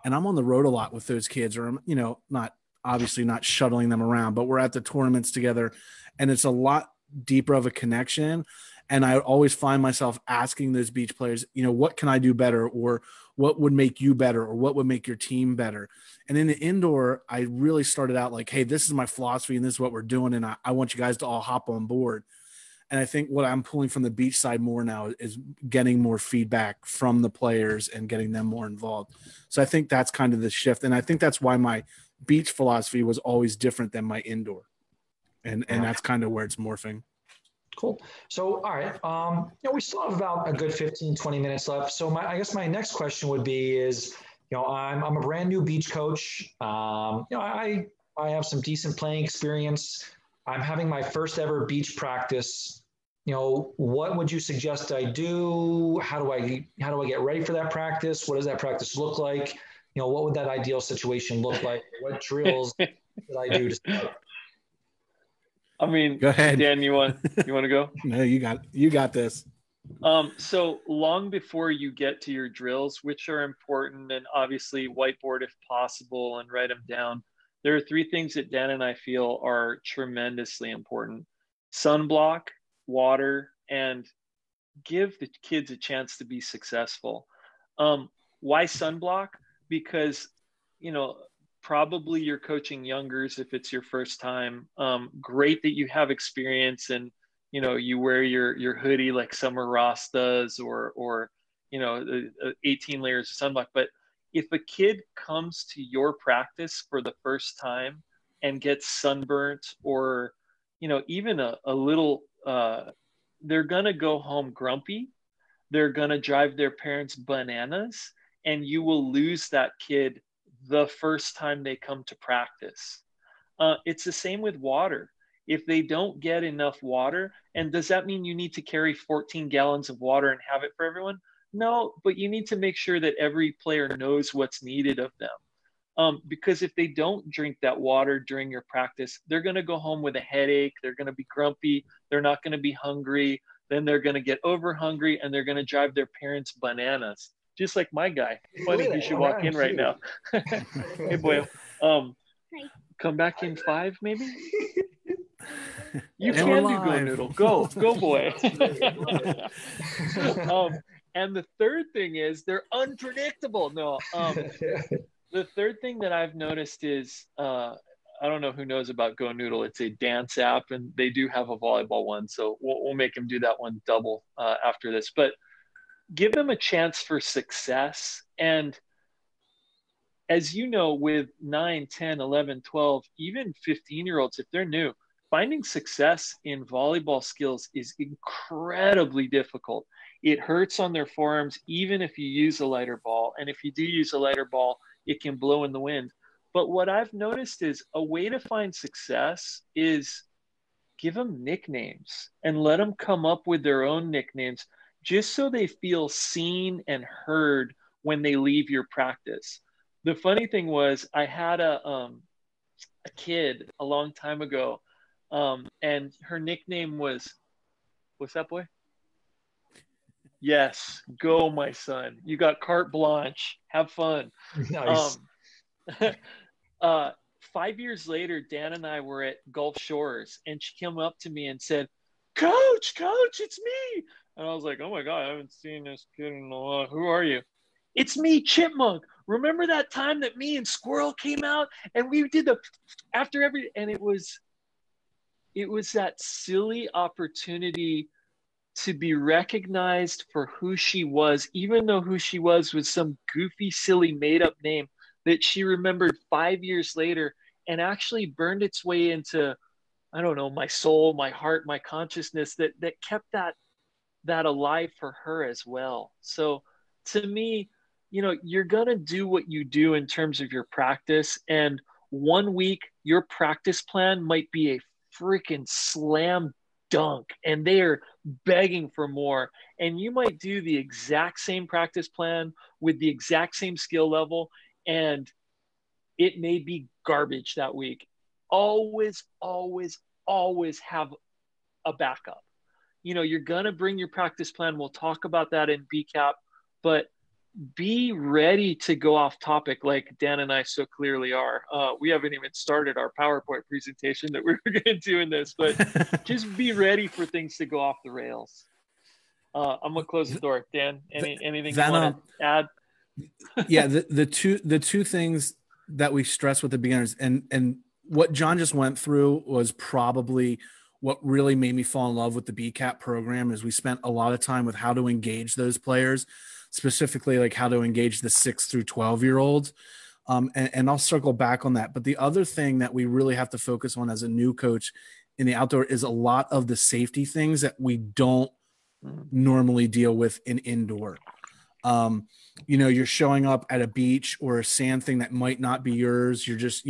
And I'm on the road a lot with those kids, or I'm, not shuttling them around, but we're at the tournaments together and it's a lot deeper of a connection. And I always find myself asking those beach players, what can I do better? Or what would make you better? Or what would make your team better? And in the indoor, I really started out like, hey, this is my philosophy and this is what we're doing. And I want you guys to all hop on board. And I think what I'm pulling from the beach side more now is getting more feedback from the players and getting them more involved. So I think that's kind of the shift. And I think that's why my beach philosophy was always different than my indoor. And that's kind of where it's morphing. Cool. So, all right. We still have about a good 15, 20 minutes left. So I guess my next question would be is, I'm a brand new beach coach. I have some decent playing experience. I'm having my first ever beach practice. What would you suggest I do? How do I get ready for that practice? What does that practice look like? What would that ideal situation look like? What drills should I do to start? I mean, go ahead. Dan, you want to go? No, you got this. So long before you get to your drills, which are important, and obviously whiteboard if possible and write them down. There are 3 things that Dan and I feel are tremendously important: sunblock, water, and give the kids a chance to be successful. Why sunblock? Because, probably you're coaching youngers if it's your first time. Great that you have experience and, you wear your hoodie like Summer Ross does or 18 layers of sunblock. But if a kid comes to your practice for the first time and gets sunburnt or, even a little, they're going to go home grumpy. They're going to drive their parents bananas, and you will lose that kid the first time they come to practice. It's the same with water. If they don't get enough water, and does that mean you need to carry 14 gallons of water and have it for everyone? No, but you need to make sure that every player knows what's needed of them. Because if they don't drink that water during your practice, they're going to go home with a headache. They're going to be grumpy. They're not going to be hungry. Then they're going to get over hungry and they're going to drive their parents bananas. Just like my guy. Funny, he should walk in right now. Hey, boy. Come back in 5, maybe? You And we're can do Go live. Noodle. Go boy. And the third thing is they're unpredictable. No, the third thing that I've noticed is I don't know who knows about Go Noodle. It's a dance app, and they do have a volleyball one. So we'll make them do that one double after this. But give them a chance for success. And as you know, with 9, 10, 11, 12, even 15-year-olds, if they're new, finding success in volleyball skills is incredibly difficult. It hurts on their forearms, even if you use a lighter ball. And if you do use a lighter ball, it can blow in the wind. But what I've noticed is a way to find success is give them nicknames and let them come up with their own nicknames just so they feel seen and heard when they leave your practice. The funny thing was I had a kid a long time ago, and her nickname was, what's that, boy? Yes, go, my son. You got carte blanche. Have fun. Nice. 5 years later, Dan and I were at Gulf Shores, and she came up to me and said, Coach, it's me. And I was like, oh my God, I haven't seen this kid in a while. Who are you? It's me, Chipmunk. Remember that time that me and Squirrel came out and we did the after every, and it was that silly opportunity to be recognized for who she was, even though who she was some goofy, silly, made-up name that she remembered 5 years later and actually burned its way into, I don't know, my soul, my heart, my consciousness, that kept that alive for her as well. So to me, you're going to do what you do in terms of your practice. And 1 week, your practice plan might be a freaking slam dunk and they are begging for more. And you might do the exact same practice plan with the exact same skill level, and it may be garbage that week. Always, always, always have a backup. You're going to bring your practice plan. We'll talk about that in BCAP, but be ready to go off topic like Dan and I so clearly are. We haven't even started our PowerPoint presentation that we were going to do in this, but just be ready for things to go off the rails. I'm going to close the door. Dan, anything you want to add? Yeah, the two things that we stress with the beginners, and what John just went through was probably what really made me fall in love with the BCAP program. Is we spent a lot of time with how to engage those players, specifically like how to engage the 6 through 12-year-olds. And I'll circle back on that. But the other thing that we really have to focus on as a new coach in the outdoor is a lot of the safety things that we don't normally deal with in indoor. You're showing up at a beach or a sand thing that might not be yours. You're just,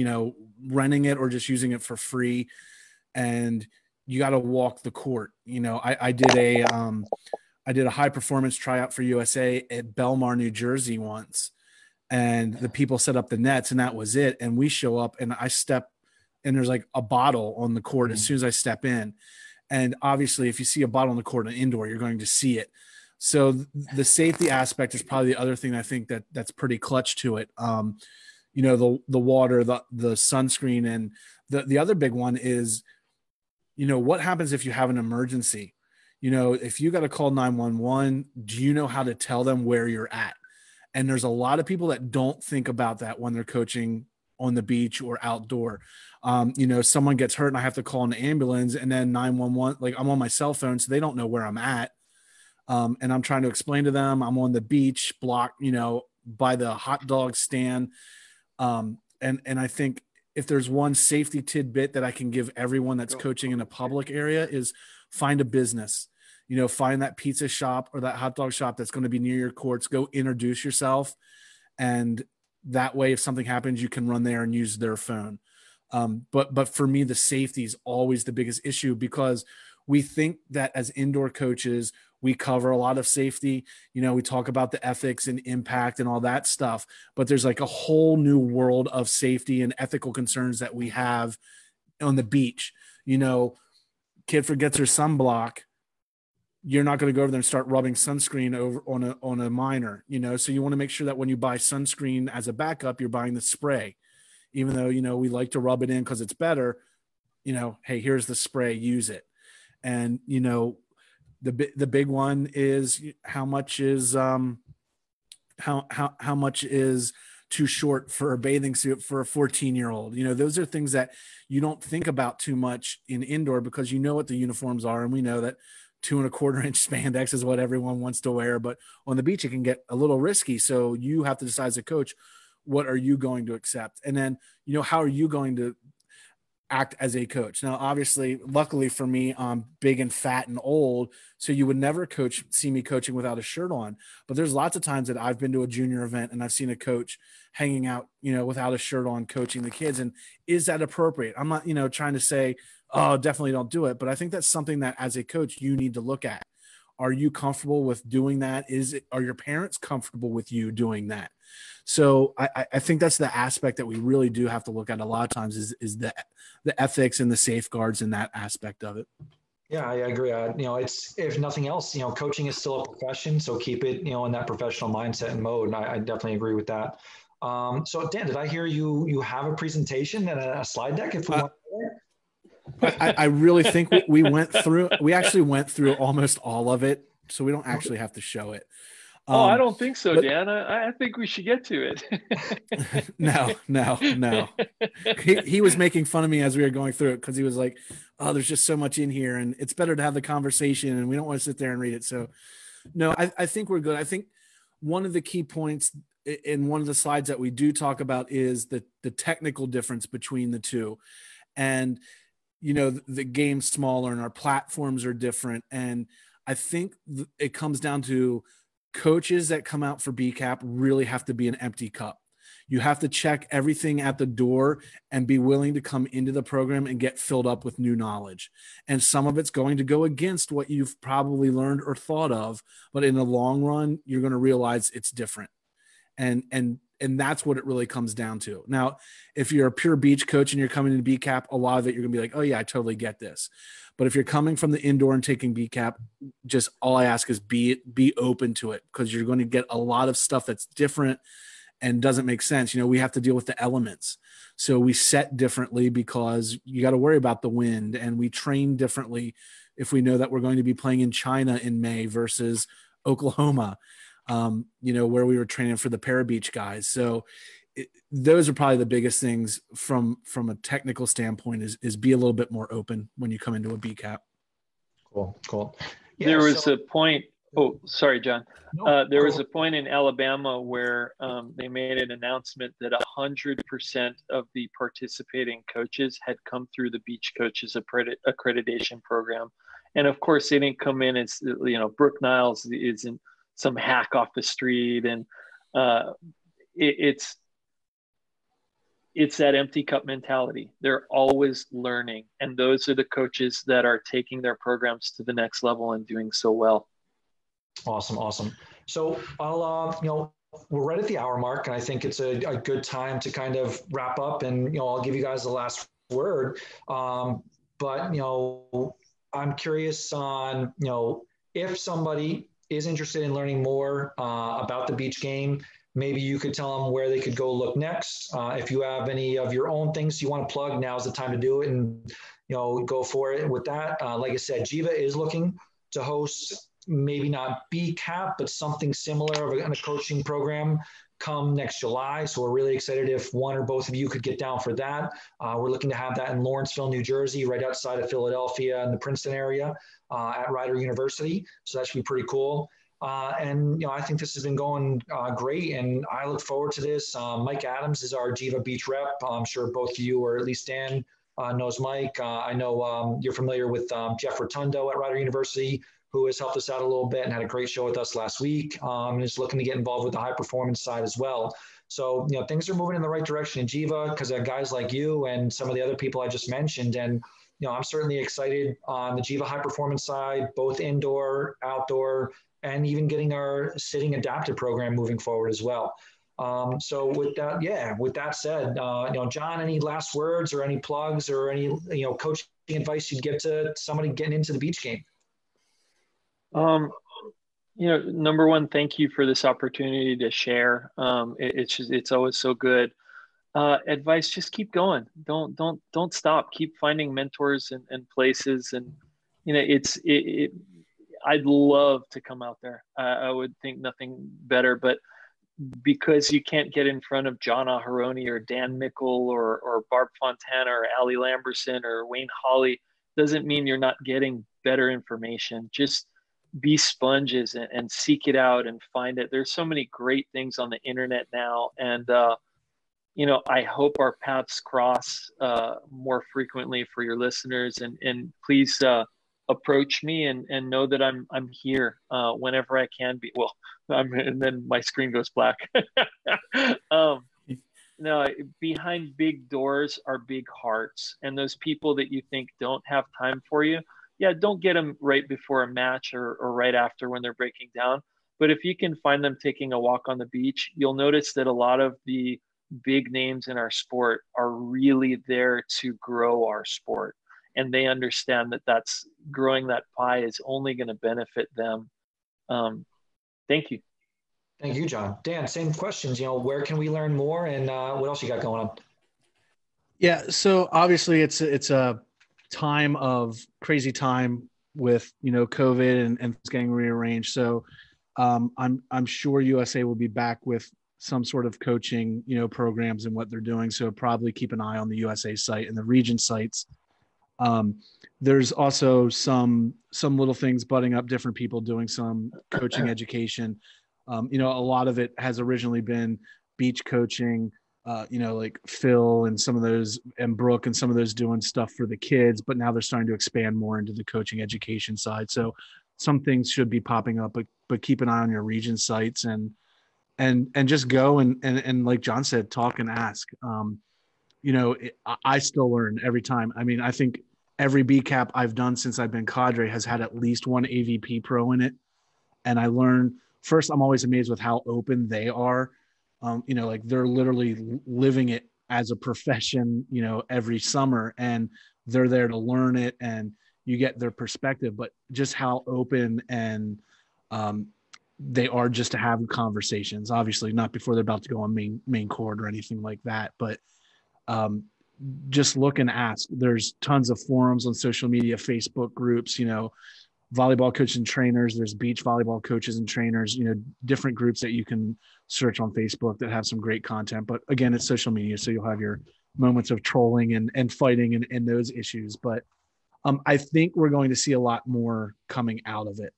renting it or just using it for free. And you got to walk the court. I did a high performance tryout for USA at Belmar, New Jersey once, and the people set up the nets and that was it. And we show up and I step and there's like a bottle on the court as soon as I step in. And obviously if you see a bottle on the court in indoor, you're going to see it. So the safety aspect is probably the other thing I think that's pretty clutch to it. The water, the sunscreen, and the other big one is, what happens if you have an emergency? If you got to call 911, do you know how to tell them where you're at? And there's a lot of people that don't think about that when they're coaching on the beach or outdoor. Someone gets hurt and I have to call an ambulance, and then 911, like I'm on my cell phone, so they don't know where I'm at. And I'm trying to explain to them I'm on the beach block, by the hot dog stand. And I think if there's one safety tidbit that I can give everyone that's coaching in a public area is find a business, find that pizza shop or that hot dog shop that's going to be near your courts, go introduce yourself. And that way, if something happens, you can run there and use their phone. But for me, the safety is always the biggest issue because we think that as indoor coaches, we cover a lot of safety. We talk about the ethics and impact and all that stuff, but there's like a whole new world of safety and ethical concerns that we have on the beach. Kid forgets her sunblock. You're not going to go over there and start rubbing sunscreen over on a minor, so you want to make sure that when you buy sunscreen as a backup, you're buying the spray, even though, we like to rub it in because it's better. hey, here's the spray, use it. And, the big one is how much is how much is too short for a bathing suit for a 14-year-old. Those are things that you don't think about too much in indoor because you know what the uniforms are. And we know that 2.25-inch spandex is what everyone wants to wear, but on the beach, it can get a little risky. So you have to decide as a coach, what are you going to accept? And then, how are you going to act as a coach? Now, obviously, luckily for me, I'm big and fat and old, so you would never see me coaching without a shirt on. But there's lots of times that I've been to a junior event and I've seen a coach hanging out, without a shirt on, coaching the kids. And is that appropriate? I'm not, trying to say, oh, definitely don't do it. But I think that's something that as a coach, you need to look at. Are you comfortable with doing that? Are your parents comfortable with you doing that? So I think that's the aspect that we really do have to look at a lot of times is the ethics and the safeguards in that aspect of it. Yeah, I agree. It's, if nothing else, coaching is still a profession, so keep it, in that professional mindset and mode. And I definitely agree with that. So Dan, did I hear you have a presentation and a slide deck if we want to? I really think we actually went through almost all of it, so we don't actually have to show it. I don't think so, Dan. I think we should get to it. No. He was making fun of me as we were going through it because he was like, oh, there's just so much in here and it's better to have the conversation and we don't want to sit there and read it. So no, I think we're good. I think one of the key points in one of the slides that we do talk about is the technical difference between the two. And, the game's smaller and our platforms are different. And I think it comes down to coaches that come out for BCAP really have to be an empty cup. You have to check everything at the door and be willing to come into the program and get filled up with new knowledge. And some of it's going to go against what you've probably learned or thought of, but in the long run, you're going to realize it's different. And that's what it really comes down to. Now, if you're a pure beach coach and you're coming into BCAP, a lot of it, you're gonna be like, oh yeah, I totally get this. But if you're coming from the indoor and taking BCAP, just all I ask is be open to it, because you're going to get a lot of stuff that's different and doesn't make sense. We have to deal with the elements. So we set differently because you got to worry about the wind, and we train differently if we know that we're going to be playing in China in May versus Oklahoma, where we were training for the Para Beach guys. So those are probably the biggest things from a technical standpoint is be a little bit more open when you come into a BCAP. Cool. Yeah, there was a point. Oh, sorry, John. There was a point in Alabama where they made an announcement that 100% of the participating coaches had come through the Beach Coaches accreditation program. And of course, they didn't come in as, Brooke Niles isn't some hack off the street. And it's that empty cup mentality. They're always learning. And those are the coaches that are taking their programs to the next level and doing so well. Awesome. So I'll, we're right at the hour mark, and I think it's a good time to kind of wrap up, and, I'll give you guys the last word. But, I'm curious on, if somebody is interested in learning more about the beach game, maybe you could tell them where they could go look next. If you have any of your own things you want to plug, now's the time to do it, and, go for it with that. Like I said, Jiva is looking to host maybe not BCAP, but something similar in a coaching program come next July. So we're really excited if one or both of you could get down for that. We're looking to have that in Lawrenceville, New Jersey, right outside of Philadelphia in the Princeton area at Rider University. So that should be pretty cool. And, I think this has been going great, and I look forward to this. Mike Adams is our Jiva Beach rep. I'm sure both of you, or at least Dan, knows Mike. I know you're familiar with Jeff Rotundo at Rider University, who has helped us out a little bit and had a great show with us last week, and is looking to get involved with the high performance side as well. So, things are moving in the right direction in Jiva because of guys like you and some of the other people I just mentioned. And, I'm certainly excited on the Jiva high performance side, both indoor, outdoor, and even getting our sitting adapted program moving forward as well. So with that said, John, any last words or any plugs or any, coaching advice you'd give to somebody getting into the beach game? Number one, thank you for this opportunity to share. It's always so good. Advice: just keep going. Don't stop. Keep finding mentors and places. And I'd love to come out there. I would think nothing better, but because you can't get in front of John Aharoni or Dan Mickle or Barb Fontana or Ali Lamberson or Wayne Hawley doesn't mean you're not getting better information. Just be sponges and seek it out and find it. There's so many great things on the internet now. And, I hope our paths cross more frequently for your listeners. And please approach me and know that I'm here whenever I can be. Well, and then my screen goes black. No, behind big doors are big hearts, and those people that you think don't have time for you, yeah, don't get them right before a match or right after when they're breaking down. But if you can find them taking a walk on the beach, you'll notice that a lot of the big names in our sport are really there to grow our sport, and they understand that that's growing that pie is only going to benefit them. Thank you. Thank you, John. Dan, same questions. Where can we learn more, and what else you got going on? Yeah, so obviously it's a time of crazy time with COVID and it's getting rearranged. So I'm sure USA will be back with some sort of coaching programs and what they're doing. So probably keep an eye on the USA site and the region sites. There's also some little things budding up, different people doing some coaching education. A lot of it has originally been beach coaching, like Phil and some of those, and Brooke and some of those doing stuff for the kids, but now they're starting to expand more into the coaching education side. So some things should be popping up, but keep an eye on your region sites and just go and like John said, talk and ask. I still learn every time. I mean, I think every BCAP I've done since I've been cadre has had at least one AVP pro in it. And I learn first, I'm always amazed with how open they are. Like they're literally living it as a profession, every summer, and they're there to learn it and you get their perspective, but just how open and they are just to have conversations, obviously not before they're about to go on main court or anything like that. But just look and ask. There's tons of forums on social media, Facebook groups, volleyball coaches and trainers. There's beach volleyball coaches and trainers, different groups that you can search on Facebook that have some great content. But again, it's social media, so you'll have your moments of trolling and fighting and those issues. But I think we're going to see a lot more coming out of it.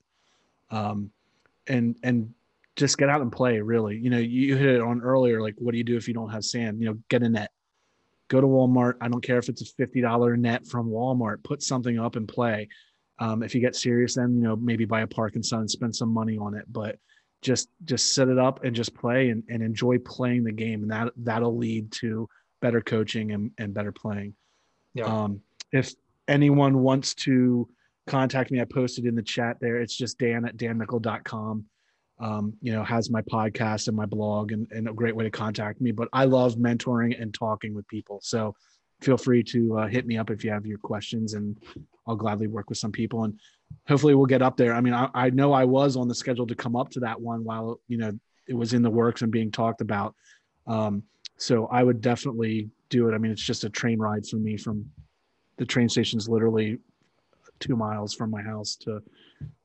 And just get out and play, really. You hit it on earlier, like, what do you do if you don't have sand? Get a net. Go to Walmart. I don't care if it's a $50 net from Walmart. Put something up and play. If you get serious, then maybe buy a Park and Sun and spend some money on it. But just set it up and just play and enjoy playing the game, and that'll lead to better coaching and better playing. Yeah. If anyone wants to contact me, I posted in the chat there. It's just dan@danmickle.com. Has my podcast and my blog and a great way to contact me. But I love mentoring and talking with people. So feel free to hit me up if you have your questions, and I'll gladly work with some people. And hopefully we'll get up there. I mean, I know I was on the schedule to come up to that one while, it was in the works and being talked about. So I would definitely do it. I mean, it's just a train ride for me from the train station's literally 2 miles from my house to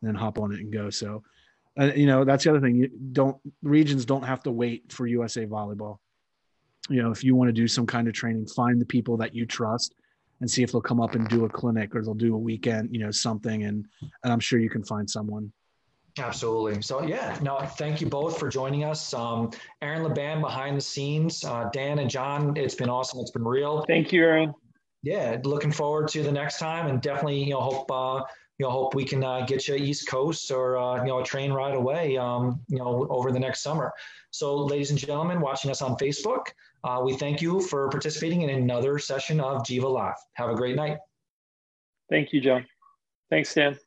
then hop on it and go. So, that's the other thing. Regions don't have to wait for USA Volleyball. If you want to do some kind of training, find the people that you trust and see if they'll come up and do a clinic or they'll do a weekend, something. And I'm sure you can find someone. Absolutely. So thank you both for joining us. Aaron LeBan behind the scenes, Dan and John, it's been awesome. It's been real. Thank you, Aaron. Yeah. Looking forward to the next time, and definitely, hope we can get you East Coast or, a train ride away, over the next summer. So ladies and gentlemen, watching us on Facebook, we thank you for participating in another session of Jiva Live. Have a great night. Thank you, John. Thanks, Dan.